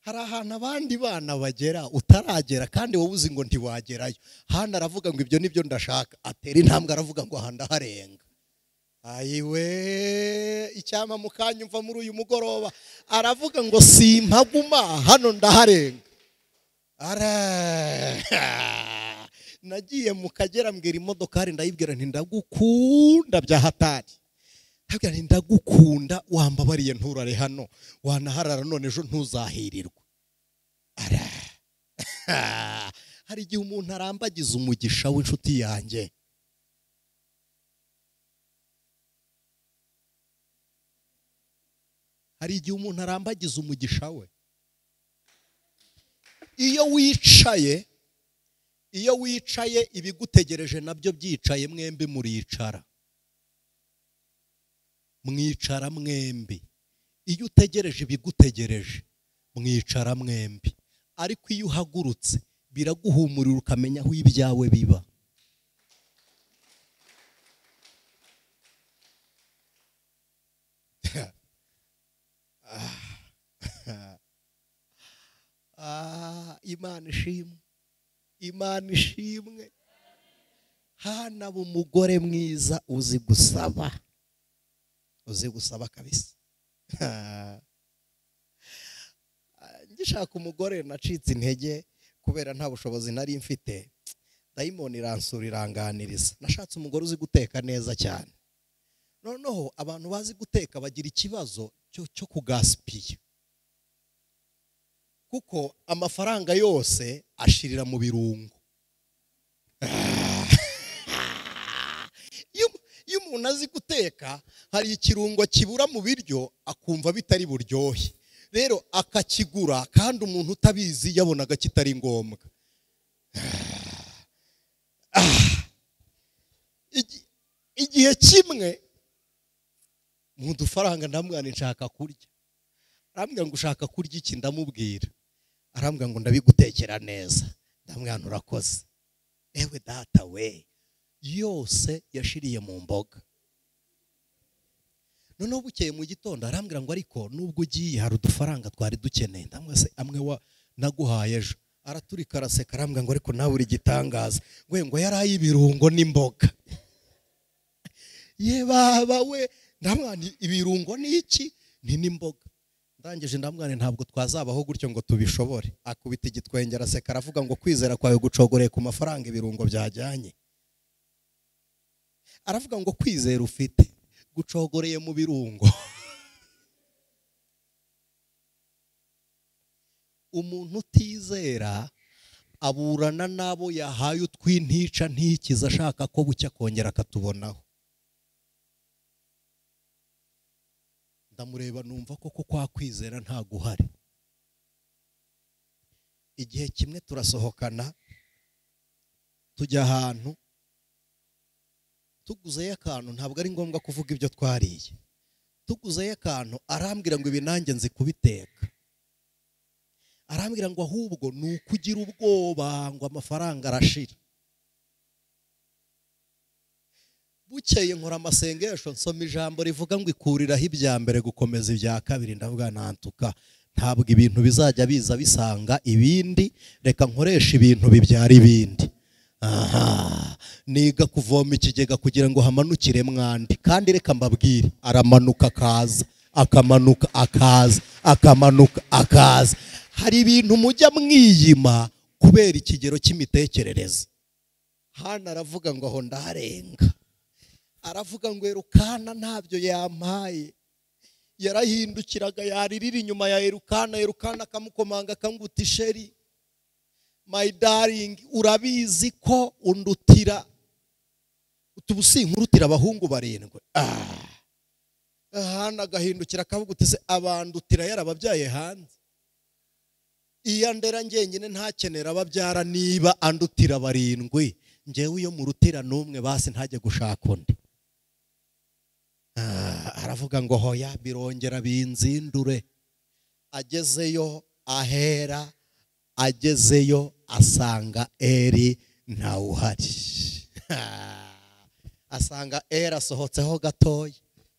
Hari ahantu abandi bana bagera utaragera kandi wowe uzi ngo ntiwagerayo. Hano aravuga ngo ibyo nibyo ndashaka, atera intambwe aravuga ngo aha ndaharenga. Ayiwe, icyama mukanya umva muri uyu mugoroba aravuga ngo simpaguma hano ndaharenga. Nagiye mu Kagera mbwira imodokari ndayibwira nti ndagukunda bya hatari. Ntabwo nti ndagukunda, wambabariye nturare hano, wanaharara none ejo ntuzahirirwa. Hari igihe umuntu arambagiza umugisha w'inshuti yanjye. Hari igihe umuntu arambagiza umugisha we. Iyo wicaye ibigutegereje nabyo byicaye, mwembi muricara. Mwicara mwembi. Iyo utegereje ibigutegereje mwicara mwembi. Ariko iyo uhagurutse biraguhumurira ukamenya aho ibyawe biba. Imana ishimwe, Imana ishimwe. Hana umugore mwiza uzi gusaba, uzi gusaba kabisa. Ngishaka umugore nacitse intege kubera nta bushobozi nari mfite, dayimoni iransura iranganiriza. Nashatse umugore uzi guteka neza cyane. Noneho abantu bazi guteka bagira ikibazo cyo kugasipiya, kuko amafaranga yose ashirira mu birungo. umuntu azi guteka hari ikirungo kibura mu biryo akumva bitari buryohe, rero akakigura kandi umuntu utabizi yabonaga kitari ngombwa. Igihe kimwe mu dufaranga ndamubwira nshaka kurya, arambwira ngo ushaka kurya iki? Ndamubwira, arambwira ngo ndabigutekera neza. Ndamubwira urakoze. Ewe data we, yose yashiriye mu mboga. Noneho bukeye mu gitondo arambwira ngo ariko nubwo ugiye hari udufaranga twari dukeneye. Ndamwe se amwe naguhaye ejo. Araturika araseka arambwira ngo ariko nawe uri gitangaza, ngo yaraye ibirungo n'imboga. Ye baba we, ndamwana ibirungo ni iki? Ni n'imboga. Ndangije ndamwana ntabwo twazabaho gutyo ngo tubishobore. Akubita igitwenge araseka aravuga ngo kwizera kwawe gucogoreye ku mafaranga ibirungo byajyanye. Aravuga ngo kwizera ufite gucogoreye mu birungo. Umuntu utizera aburana nabo yahaye utwintica ntikiza ashaka ko bucya kongera akatubonaho. Ndamureba numva koko kwa kwizera nta guhari. Igihe kimwe turasohokana tujya ahantu tuguzeyo akantu, ntabwo ari ngombwa kuvuga ibyo twariye. Tuguzeyo akantu arambwira ngo ibi nanjye nzi kubiteka. Arambwira ngo ahubwo ni ukugira ubwoba ngo amafaranga arashira. Bukeye nkora amasengesho nsoma ijambo rivuga ngo ikuriraho ibya mbere gukomeza ibya kabiri. Ndavuga nantuka ntabwo ibintu bizajya biza bisanga ibindi, reka nkoresha ibintu bibyara ibindi. Niga kuvoma ikigega kugira ngo hamanukire mwandi, kandi reka mbabwire aramanuka akaza, akamanuka akaza, akamanuka akaza. Hari ibintu mujya mwiyima kubera ikigero cy'imitekerereze. Hano aravuga ngo aho ndarenga. Aravuga ngo Erukana ntabyo yampaye. Yarahindukiraga yaririra inyuma ya Erukana, Erukana akamukomanga akamguta isheri. My darling, urabizi ko undutira. Utubusi nkurutira abahungu barindwe. Hana agahindukira akavuga uti se abandutira yarababyaye hanze. Iya ndera ngenyine ntakenera ababyara niba andutira barindwi. Ngewe iyo murutira numwe basi ntajye gushaka undi. Aravuga ngo hoya birongera binzindure. Agezeyo ahera, agezeyo asanga Eri ntawuhari. Asanga Eri asohotseho gatoya.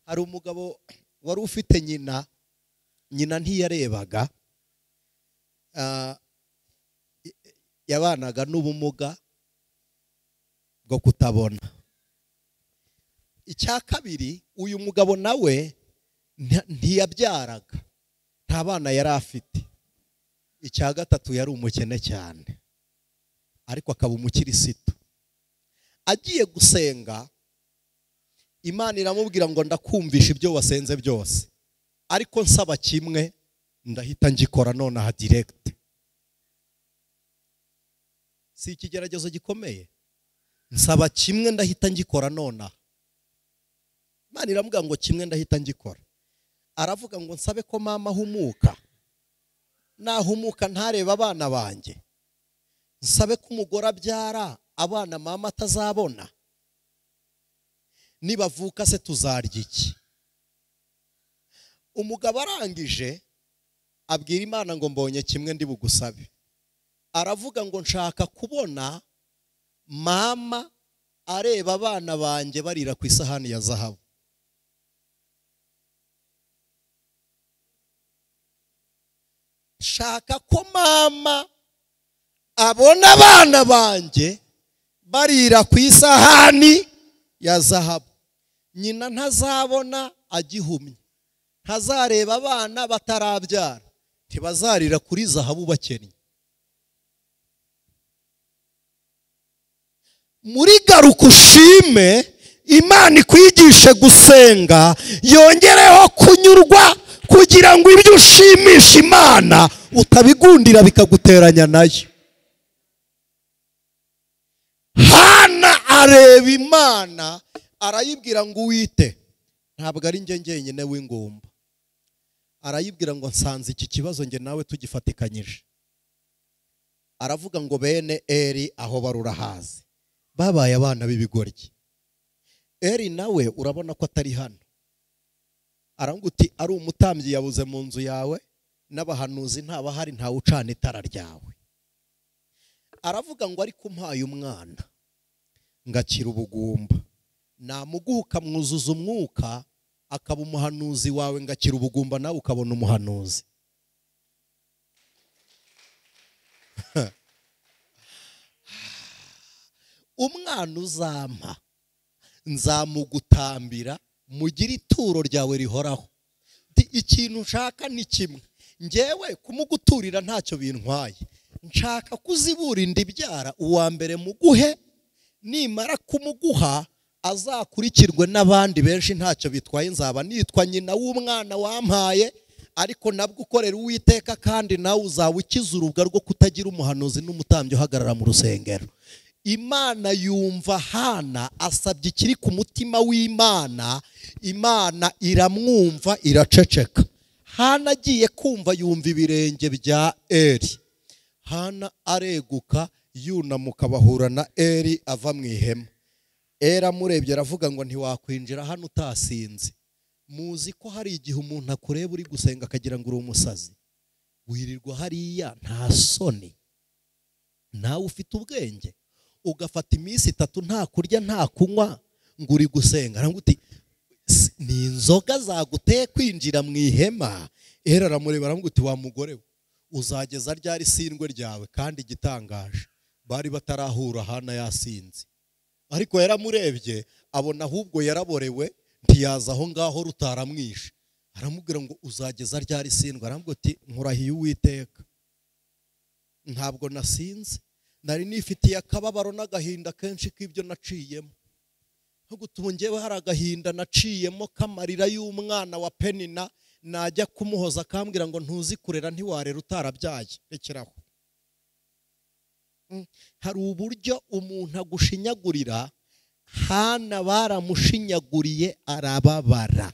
Hari umugabo wari ufite nyina ntiyarebaga. Yabanaga n'ubumuga bwo kutabona. Icya kabiri, uyu mugabo nawe ntiyabyaraga, nta bana yari afite. Icya gatatu, yari umukene cyane ariko akaba umukirisitu. Agiye gusenga Imana iramubwira ngo ndakumvisha ibyo wasenze byose, ariko nsaba kimwe ndahita ngikora nonaha direct. Si ikigeragezo gikomeye? Nsaba kimwe ndahita ngikora nonaha. Imana iramubwira ngo kimwe ndahita ngikora. Aravuga ngo nsabe ko mama ahumuka. Nahumuka ntareba abana banjye. Nsabe ko umugore abyara abana mama atazabona. Nibavuka se tuzarya iki? Umugabo arangije abwira Imana ngo mbonye kimwe ndi bugusabe. Aravuga ngo nshaka kubona mama areba abana banjye barira ku isahani ya zahabu. Nshaka ko mama abona abana banjye barira ku isahani ya zahabu. Nyina ntazabona agihumye, ntazareba abana batarabyara, ntibazarira kuri zahabu bakennye. Muri Garuka Ushime, Imana ikwigishe gusenga, yongereho kunyurwa kugira ngo ibyo ushimisha Imana utabigundira bikaguteranya nayo. Hana areba Imana arayibwira ngo uwite, ntabwo ari njye njyenyine w'ingumba. Arayibwira ngo nsanze iki kibazo njye nawe tugifatikanyije. Aravuga ngo bene Eri aho barurahazi babaye abana b'ibigoryi. Eri nawe urabona ko atari hano. Aravuga uti ari umutambyi yabuze mu nzu yawe, n'abahanuzi ntabahari, ntawe ucana itara ryawe. Aravuga ngo ariko umpaye umwana ngakira ubugumba, namuguha ukamwuzuza umwuka akaba umuhanuzi wawe, ngakira ubugumba nawe ukabona umuhanuzi. Umwana uzampa nzamugutambira, mugire ituro ryawe rihoraho. Ikintu nshaka ni kimwe, njyewe kumuguturira ntacyo bintwaye, nshaka kuzibura indibyara uwa mbere muguhe, nimara kumuguha azakurikirwe n'abandi benshi, ntacyo bitwaye. Nzaba nitwa nyina w'umwana wampaye, ariko nabwo ukorera Uwiteka, kandi nawe uzaba ukiza urubwa rwo kutagira umuhanuzi n'umutambyi uhagarara mu rusengero. Imana yumva Hana asabye ikiri ku mutima w'Imana, Imana iramwumva iraceceka. Hana agiye kumva yumva ibirenge bya Eri. Hana areguka yunamuka, bahura na Eri ava mu ihema. Eri amurebye aravuga ngo ntiwakwinjira hano utasinze. Muzi ko hari igihe umuntu akureba uri gusenga akagira ngo uri umusazi, wirirwa hariya nta soni, nawe ufite ubwenge, ugafata iminsi 3 nta kurya nta kunywa ngo uri gusenga. Aravuga uti ni inzoga zaguteye kwinjira mu ihema. Eri aramureba aravuga uti wa mugore we, uzageza ryari isindwe ryawe? Kandi igitangaje bari batarahura Hana yasinze, ariko yaramurebye abona ahubwo yaraborewe, ntiyaza aho ngaho rutaramwishe. Aramubwira ngo uzageza ryari isindwe? Aravuga ati nkurahiye Uwiteka, ntabwo nasinze, nari nifitiye akababaro n'agahinda kenshi k'ibyo naciyemo. Ahubwo tubongewe hari agahinda naciyemo kamarira y'umwana wa Penina, najya kumuhoza akambwira ngo ntuzi kurera ntiwarera utarabyaye, rekeraho. Hari uburyo umuntu agushinyagurira. Hana baramushinyaguriye arababara.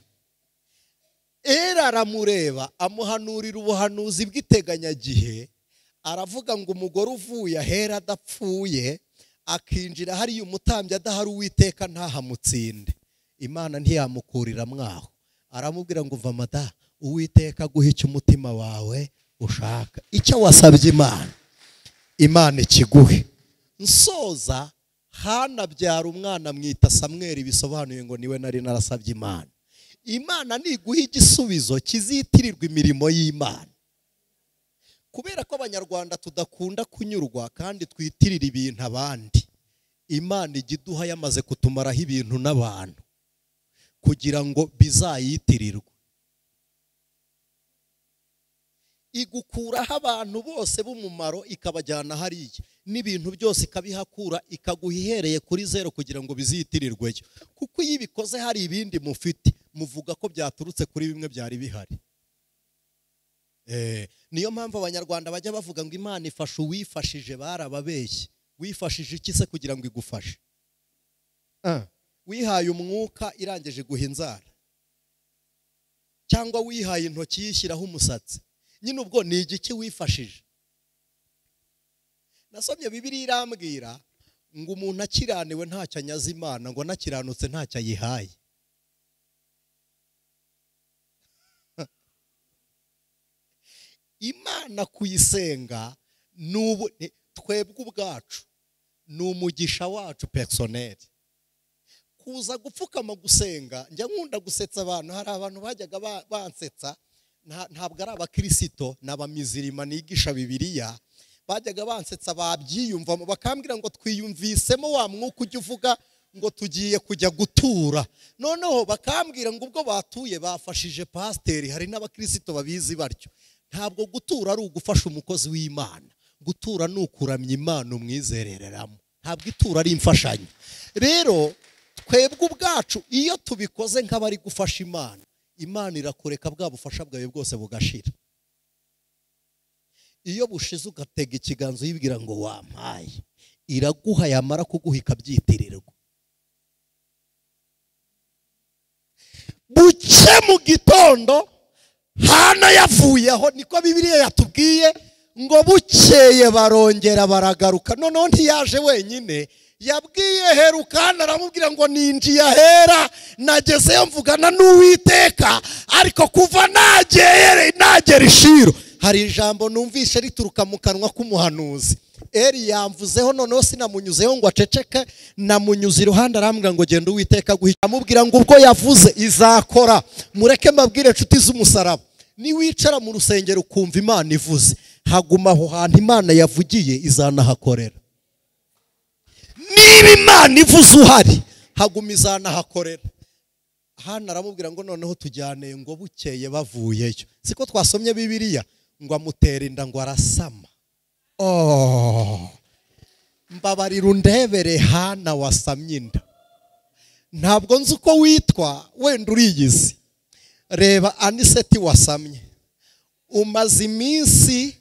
Eri aramureba amuhanurira ubuhanuzi bw'iteganyagihe. Aravuga ngo umugore uvuye ahera adapfuye akinjira hariya umutambyi adahari Uwiteka ntahamutsinde, Imana ntiyamukurira mwaho. Aramubwira ngo umva mada, Uwiteka aguha icyo umutima wawe ushaka, icyo wasabye Imana, Imana ikiguhe. Nsoza, Hana abyara umwana mwita Samweli, bisobanuye ngo niwe nari narasabye Imana. Imana niguha igisubizo kizitirirwa imirimo y'Imana. Kubera ko abanyarwanda tudakunda kunyurwa kandi twitirira ibintu abandi, Imana igiduha yamaze kutumaraho ibintu n'abantu kugira ngo bizayitirirwe. Igukuraho abantu bose b'umumaro ikabajyana hariya, n'ibintu byose ikabihakura ikaguha ihereye kuri 0 kugira ngo bizitirirweyo. Kuko iyo ibikoze hari ibindi mufite, muvuga ko byaturutse kuri bimwe byari bihari. Niyo mpamvu abanyarwanda bajya bavuga ngo Imana ifasha uwifashije, barababeshye. Wifashije iki se kugira ngo igufashe? Wihaye umwuka irangije guha inzara, cyangwa wihaye intoki yishyiraho umusatsi, nyine ubwo ni igiki wifashije? Nasomye Bibiliya irambwira ngo umuntu akiraniwe ntacyo anyaza Imana, ngo nakiranutse ntacyo ayihaye. Imana kuyisenga twebwe ubwacu ni umugisha wacu personnel. Kuza gupfukama gusenga, njya nkunda gusetsa abantu. Hari abantu bajyaga bansetsa, ntabwo ari abakristo, n'abamizirima nigisha Bibiliya, bajyaga bansetsa babyiyumvamo, bakambwira ngo twiyumvisemo wa mwuka ujya uvuga ngo tugiye kujya gutura. Noneho bakambwira ngo ubwo batuye bafashije pasiteri. Hari n'abakristo babizi batyo. Ntabwo gutura ari ugufasha umukozi w'Imana, gutura ni ukuramya Imana umwizerereramo. Ntabwo itura ari imfashanyo. Rero twebwe ubwacu iyo tubikoze nk'abari gufasha Imana, Imana irakureka bwa bufasha bwawe bwose bugashira. Iyo bushize ugatega ikiganza uyibwira ngo wampaye, iraguha, yamara kuguha ikabyitirirwa. buke mu gitondo Hana yavuyeho, niko Bibiliya yatubwiye ngo bukeye barongera baragaruka. Noneho ntiyaje wenyine, yabwiye Herukana aramubwira ngo ninjiye ahera, nagezeyo mvugana n'Uwiteka, ariko kuva nagera i Shilo hari ijambo numvishe rituruka mu kanwa k'umuhanuzi. Eli yamvuzeho, noneho sinamunyuzeho ngo aceceke, namunyuze iruhande arambwira ngo genda Uwiteka guhita, amubwira ngo ubwo yavuze izakora. Mureke mbabwire inshuti z'umusaraba, niwicara mu rusengero ukumva Imana ivuze, haguma aho hantu Imana yavugiye izanahakorera. Niba Imana ivuze uhari, haguma izanahakorera. Hana aramubwira ngo noneho tujyane, ngo bukeye bavuyeyo. Siko twasomye Bibiliya ngo amutera inda ngo arasama. Mbabarira undebere Hana wasamye inda. Ntabwo nzi uko witwa, wenda uriyizi. Reba Anicet wasamye, umaze iminsi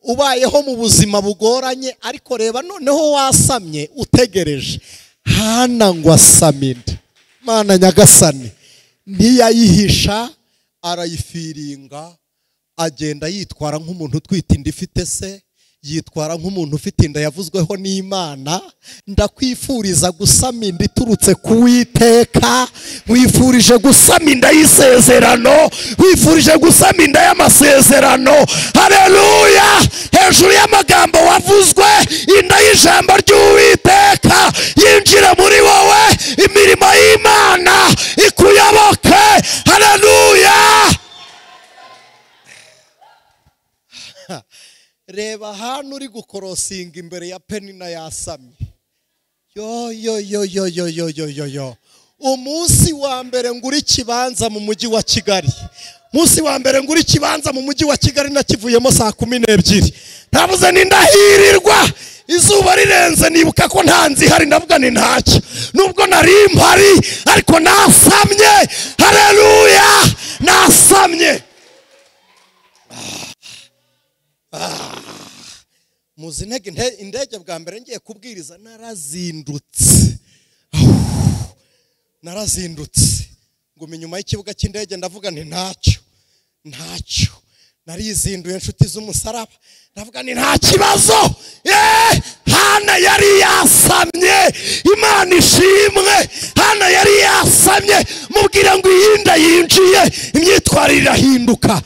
ubayeho mu buzima bugoranye, ariko reba noneho wasamye utegereje. Hana ngo asame inda, Mana nyagasani ntiyayihisha, arayifiringa, agenda yitwara nk'umuntu utwite inda ifite se, yitwara nk'umuntu ufite inda yavuzweho n'Imana. Ndakwifuriza gusama inda iturutse ku Uwiteka, wifurije gusama inda y'isezerano, wifurije gusama inda y'amasezerano. Haleluya! Hejuru y'amagambo wavuzwe, inda y'ijambo ry'Uwiteka yinjira muri wowe, imirimo y'Imana ikuyoboke. Haleluya! Reba hano uri gukorosinga imbere ya Penina yasamye. Yo. Umunsi wa mbere ngura ikibanza mu mujyi wa Kigali. Munsi wa mbere ngura ikibanza mu mujyi wa Kigali nakivuyemo saa 12. Navuze ni ndahirirwa. Izuba rirenze nibuka ko ntanzi hari, ndavuga ni ntacyo. Nubwo nari mpari ariko nasamye. Haleluya! Nasamye. Muzi indege bwa mbere ngiye kubwiriza narazindutse ngo inyuma y'ikibuga cy'indege, ndavuga nti ntacyo. Narizinduye inshuti z'umusaraba, ndavuga ni nta kibazo. Hana yari yasamye, Imana ishimwe. Hana yari yasamye, mubwira ngo iyinda yinjiye, imyitwarire irahinduka,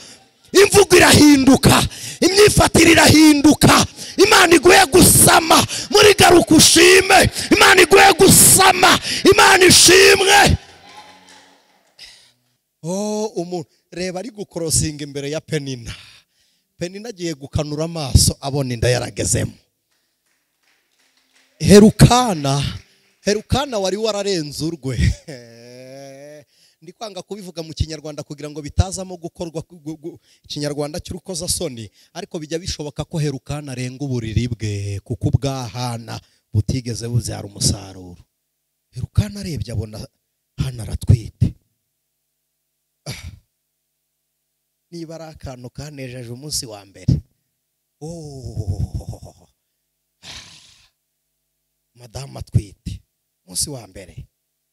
imvugo irahinduka, imyifatire irahinduka. Imana iguye gusama muri Garuka Ushime, Imana iguye gusama, Imana ishimwe. Umuntu reba ari gukorosinga imbere ya Penina. Penina agiye gukanura amaso, abona inda yaragezemo. Herukana wari wararenze urwe. Ndi kwanga kubivuga mu Kinyarwanda kugira ngo bitazamo gukorwa Kinyarwanda cy'urukozasoni, ariko bijya bishoboka ko Herukana arenga uburiri bwe kuko ubwahana butigeze bubyara umusaruro. Herukana arebye abona Hana aratwite. Niba ari akantu kanejeje umunsi wa mbere. Madamu atwite umunsi wa mbere.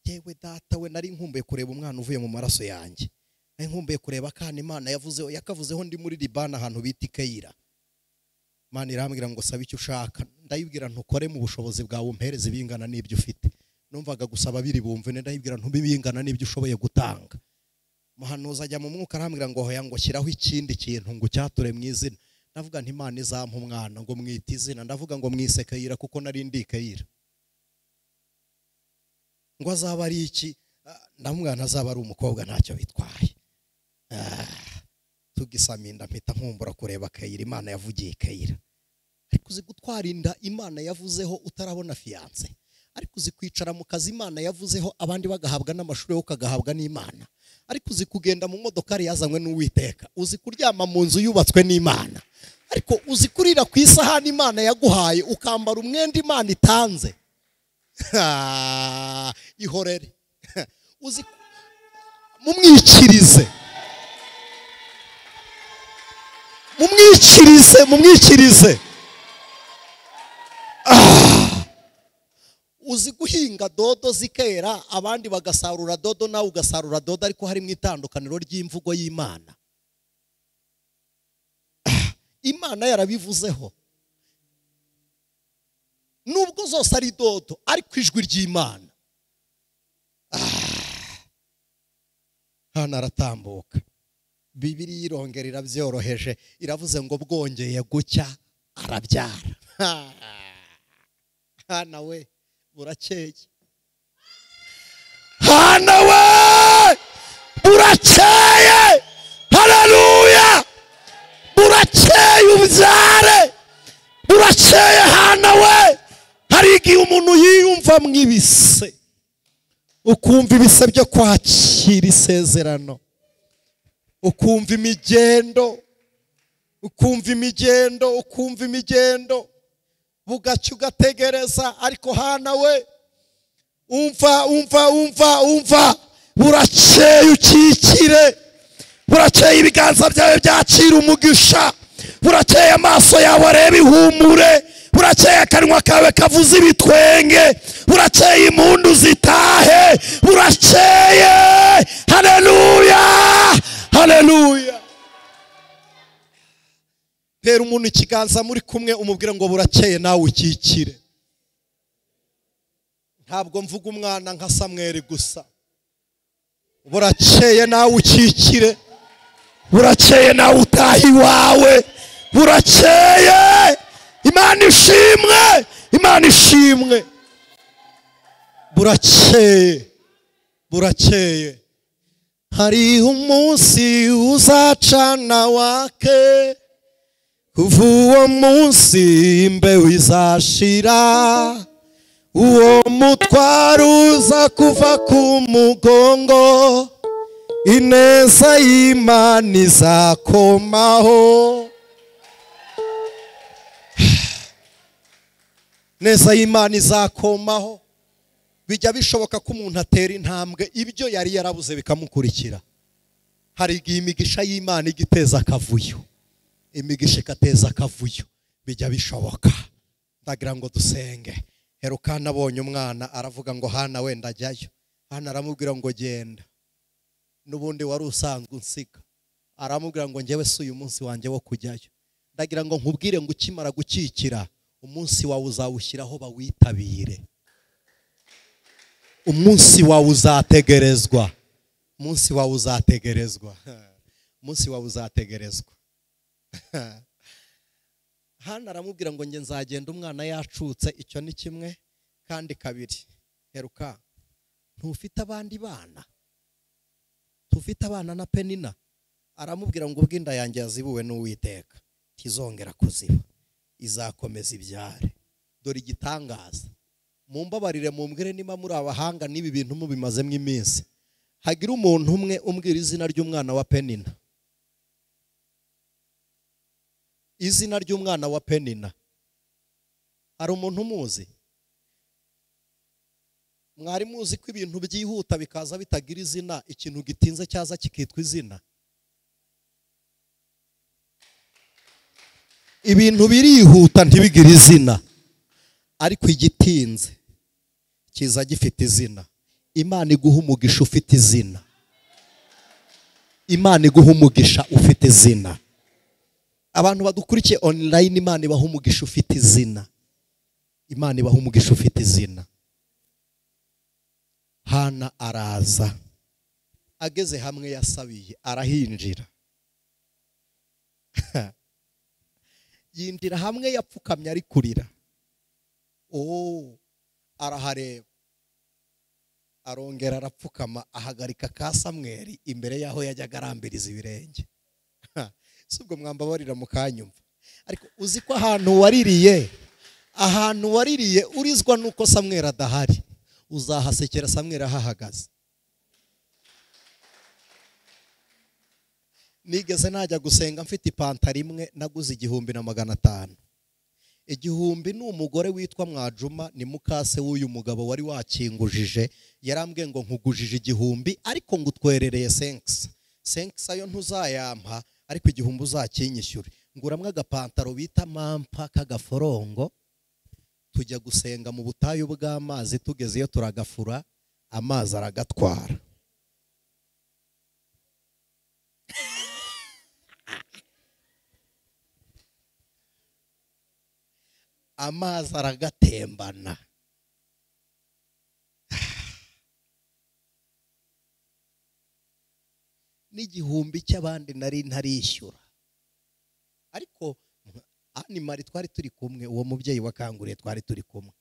Yewe data we, nari nkumbuye kureba umwana uvuye mu maraso yanjye. Nari nkumbuye kureba kandi Imana yavuzeho, yakavuzeho ndi muri Libana ahantu bita Kayira. Imana irambwira ngo saba icyo ushaka. Ndayibwira ntukore mu bushobozi bwawe, umpereze bingana n'ibyo ufite. Numvaga gusaba biri bumve, ndayibwira ntubibingana n'ibyo ushoboye gutanga. Muhanuzi ajya mu mwuka arambwira ngo hoya, ngo shyiraho ikindi kintu ngo cyature mu izina. Ndavuga nti Imana izampa umwana ngo mwite izina. Ndavuga ngo mwise Kayira kuko nari ndi Kayira. Ngo azaba ari iki? Ndamwana azaba ari umukobwa, ntacyo bitwaye. Tugisaminda mpita nkumbura kureba Kayira, Imana yavugiye Kayira. Ariko uzi gutwara inda Imana yavuzeho utarabona fiance. Ariko uzi kwicara mu kazi Imana yavuzeho abandi bagahabwa n'amashuri yo kagahabwa n'Imana. Ariko uzi kugenda mu modokari yazanywe n'Uwiteka. Uzi kuryama mu nzu yubatswe n'Imana. Ariko uzi kurira ku isahani Imana yaguhaye, ukambara umwenda Imana itanze. Ihorere. Uzi mumwikirize. uzi guhinga dodo zikera abandi bagasarura dodo nawe ugasarura dodo, ariko hari mu itandukaniro ry'imvugo y'Imana. Imana yarabivuzeho, nubwo zose ari dodo ariko ijwi ry'Imana hano aratambuka. Bibiliya irongera irabyoroheje, iravuze ngo bwongeye gucya arabyara. Hana we burakeye, hana we burakeye, haleluya, burakeye ubyare, burakeye hana we. Hari igihe umuntu yiyumva mwibise, ukumva ibise byo kwakira isezerano, ukumva imigendo, ukumva imigendo, bugacya ugategereza. Ariko hana we umva, burakeye ukikire, burakeye ibiganza byawe byakira umugisha, burakeye amaso yawe areba ihumure, burakeye akanwa kawe kavuza ibitwenge, burakeye impundu zitahe, burakeye. Haleluya, haleluya. Tera umuntu ikiganza muri kumwe umubwire ngo burakeye nawe ukikire. Ntabwo mvuga umwana nka Samweli gusa, burakeye nawe ukikire, burakeye nawe utaha iwawe, burakeye. Imana ishimwe, Imana ishimwe. Burakeye, burakeye. Hari umunsi uzacana wake, kuva uwo munsi imbeho izashira, uwo mutwaro uza kuva ku mugongo, ineza y'Imana izakomaho. Neza y'Imana izakomaho. Bijya bishoboka ko umuntu atera intambwe ibyo yari yarabuze bikamukurikira. Hari igihe imigisha y'Imana igiteza akavuyo, imigisha ikateza akavuyo, bijya bishoboka. Ndagira ngo dusenge. Heruka nabonye umwana aravuga ngo hana wenda ajyayo, hana aramubwira ngo genda, nubundi wari usanzwe unsiga. Aramubwira ngo njyewe si uyu munsi wanjye wo kujyayo. Ndagira ngo nkubwire ngo ukimara gukikira, umunsi wawe uzawushyiraho bawitabire, umunsi wawe uzategerezwa, umunsi wawe uzategerezwa, umunsi wawe uzategerezwa. Hana aramubwira ngo nge nzagenda umwana yacutse. Icyo ni kimwe. Kandi kabiri, heruka ntufite abandi bana, tufite abana na Penina. Aramubwira ngo ubwinda yanjye yazibuwe n'Uwiteka tizongera kuziba, izakomeza ibyare. Dore igitangaza, mumbabarire mumbwire niba muri abahanga n'ibi bintu mubimazemo iminsi. Hagira umuntu umwe umbwira izina ry'umwana wa Penina, izina ry'umwana wa Penina. Hari umuntu umuzi? Mwari muzi ko ibintu byihuta bikaza bitagira izina, ikintu gitinze cyaza kikitwa izina? Ibintu birihuta ntibigire izina, ariko igitinze kiza gifite izina. Imana iguha umugisha ufite izina, Imana iguha umugisha ufite izina. Abantu badukurikiye online, Imana ibaha umugisha ufite izina, Imana ibaha umugisha ufite izina. Hana araza, ageze hamwe yasabiye, arahinjira. Yinjira hamwe yapfukamye ari kurira. Arahareba, arongera arapfukama, ahagarika ka Samweli imbere yaho yajyaga arambiriza ibirenge. Subwo mwambabarira mukanyumva, ariko uzi ko ahantu waririye urizwa nuko Samweli adahari, uzahasekera Samweli ahahagaze. Nigeze najya gusenga mfite ipantaro imwe naguze 1500. 1000 ni umugore witwa Mwajuma, ni mukase w'uyu mugabo wari wakingujije. Yarambwiye ngo nkugujije 1000 ariko ngutwerereye 5. 5 ayo ntuzayampa, ariko 1000 uzakinyishyure. Nguramwe agapantaro bita mampa kagaforongo, tujya gusenga mu butayu bw'amazi, tugezeyo turagafura, amazi aragatwara. Amazi aragatembana. N'igihumbi cy'abandi nari ntarishyura. Ariko animari twari turi kumwe, uwo mubyeyi wakanguriye twari turi kumwe.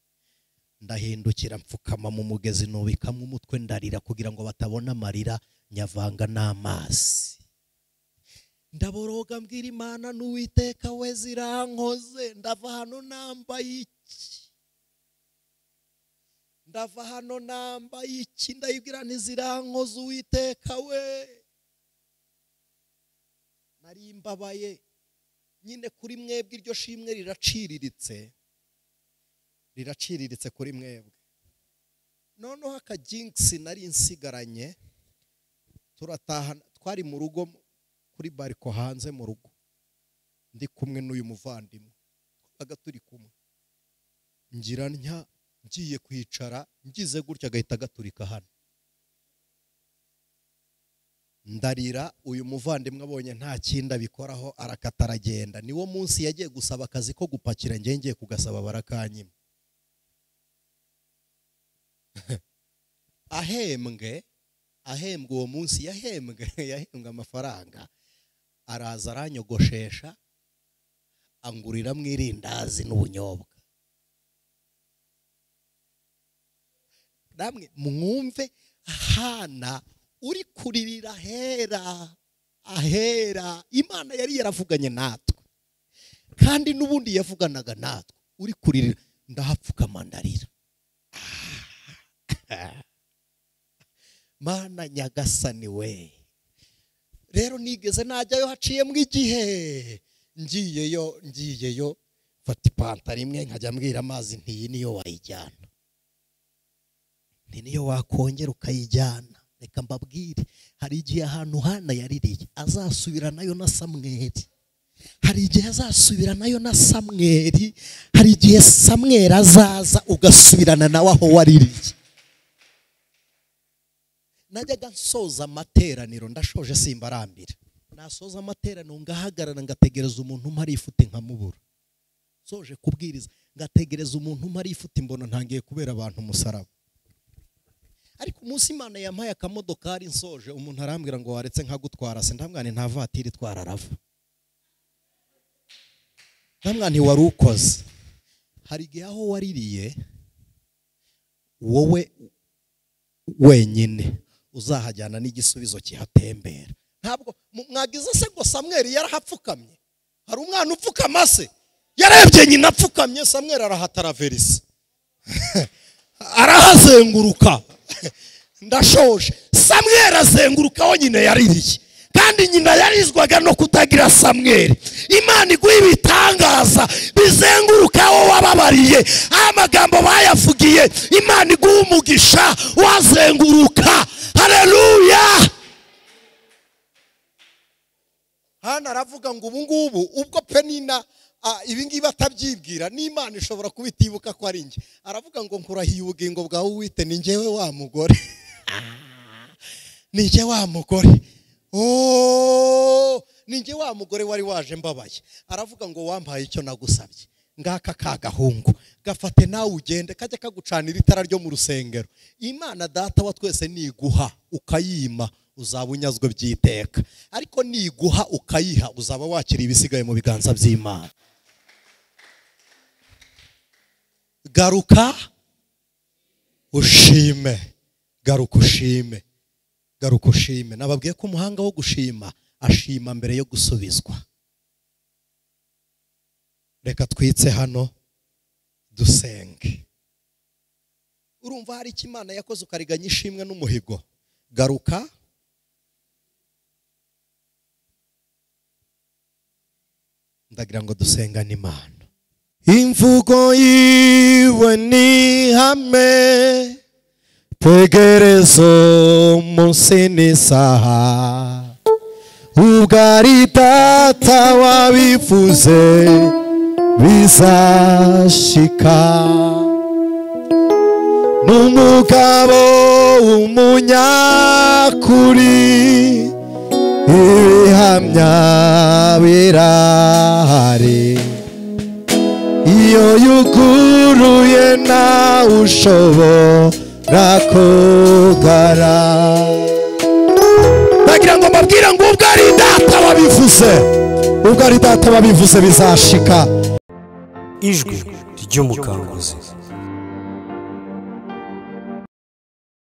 Ndahindukira mfukama mu mugezi nubikamo umutwe ndarira kugira ngo batabona amarira, nyavanga n'amazi. Ndaboroga mbwira Imana n'Uwiteka we zirankoze, ndava hano nambaye iki? Ndava hano nambaye iki? Ndayibwira nti zirankoze Uwiteka we. Nari mbabaye nyine kuri mwebwe, iryo shimwe riraciriritse kuri mwebwe. Noneho akajingisi nari nsigaranye, turataha, twari mu rugo kuri bariko hanze mu rugo, ndi kumwe n'uyu muvandimwe, twabaga turi kumwe. Ngira ntya ngiye kwicara, ngize gutya agahita gaturika hano. Ndarira, uyu muvandimwe abonye nta kindi abikoraho arakata aragenda. Niwo munsi yagiye gusaba akazi ko gupakira, ngiye kugasaba barakanyima. Ahembwe uwo munsi yahembwe amafaranga, araza aranyogoshesha, angurira mwirindazi n'ubunyobwa. Namwe mwumve hana uri kuririra ahera. Imana yari yaravuganye natwe, kandi n'ubundi yavuganaga natwe. Uri kuririra, ndahapfukama ndarira. Mana nyagasani we. Rero nigeze najyayo haciyemo igihe, ngiyeyo fata ipantaro imwe nkajya mbwira amazi nti iyi niyo wayijyana, nti niyo wakongera ukayijyana. Reka mbabwire, hari igihe ahantu Hana yaririye azasubiranayo na Samweli. Hari igihe azasubiranayo na Samweli. Hari igihe Samweli azaza ugasubirana nawe aho waririye. Najyaga nsoza amateraniro, ndashoje simbarambira, nasoza amateraniro ngahagarara ngategereza umuntu mpari ifute nkamubura. Soje kubwiriza ngategereza umuntu mpari ifute, mbona ntangiye kubera abantu umusaraba. Ariko umunsi Imana yampaye akamodokari nsoje, umuntu arambwira ngo waretse nkagutwara se. Ndamwana nta vatiri twara rava. Ndamwana wari ukoze. Hari igihe aho waririye wowe wenyine uzahajyana n'igisubizo kihatembera. Ntabwo mwagize se ngo Samweli yarahapfukamye? Hari umwana upfukama se? Yarebye nyina apfukamye, Samweli arahataraverisa arahazenguruka. Ndashoje, Samweli azengurukaho nyina yaririye, kandi nyina yarizwaga no kutagira Samweli. Imana iguha ibitangaza bizengurukaho wababariye, amagambo bayavugiye. Imana iguha umugisha wazenguruka. Haleluya. Hana aravuga ngo ubu ngubu ubwo Penina ibingibi atabyibwira, n'Imana ishobora kubitibuka ko ari nge. Aravuga ngo nkurahiye ubugingo bwawe Uwite, ni njyewe wa mugore. Ni njye wa mugore. Ni njye wa mugore wari waje mbabaye. Aravuga ngo wampaye icyo nagusabye, ngaka kagahungu gafate nawe ugende, kajya kagucanira itara ryo mu rusengero. Imana data wa twese niguha ukayima, uzaba unyazwe by'iteka. Ariko niguha ukayiha, uzaba wakira ibisigaye mu biganza by'Imana. Garuka ushime, garuka ushime, garuka ushime. Nababwiye ko umuhanga wo gushima ashima mbere yo gusubizwa. Reka twitse hano dusenge. Urumva hari icyo Imana yakoze ukariganya ishimwe n'umuhigo. Garuka ndagira ngo dusengane Imana. Imvugo yiwe ni hame, tegerezo munsi n'isaha. Ubwo ari data wabivuze, bizashika. N'umugabo w'umunyakuri ibihamya birahari. Iyo yuguruye nawe ushobora kugara. Nagira ngo mbabwire ngo ubwo ari data wabivuze, ubwo ari data wabivuze bizashika. Ijwi ry'Umukanguzi.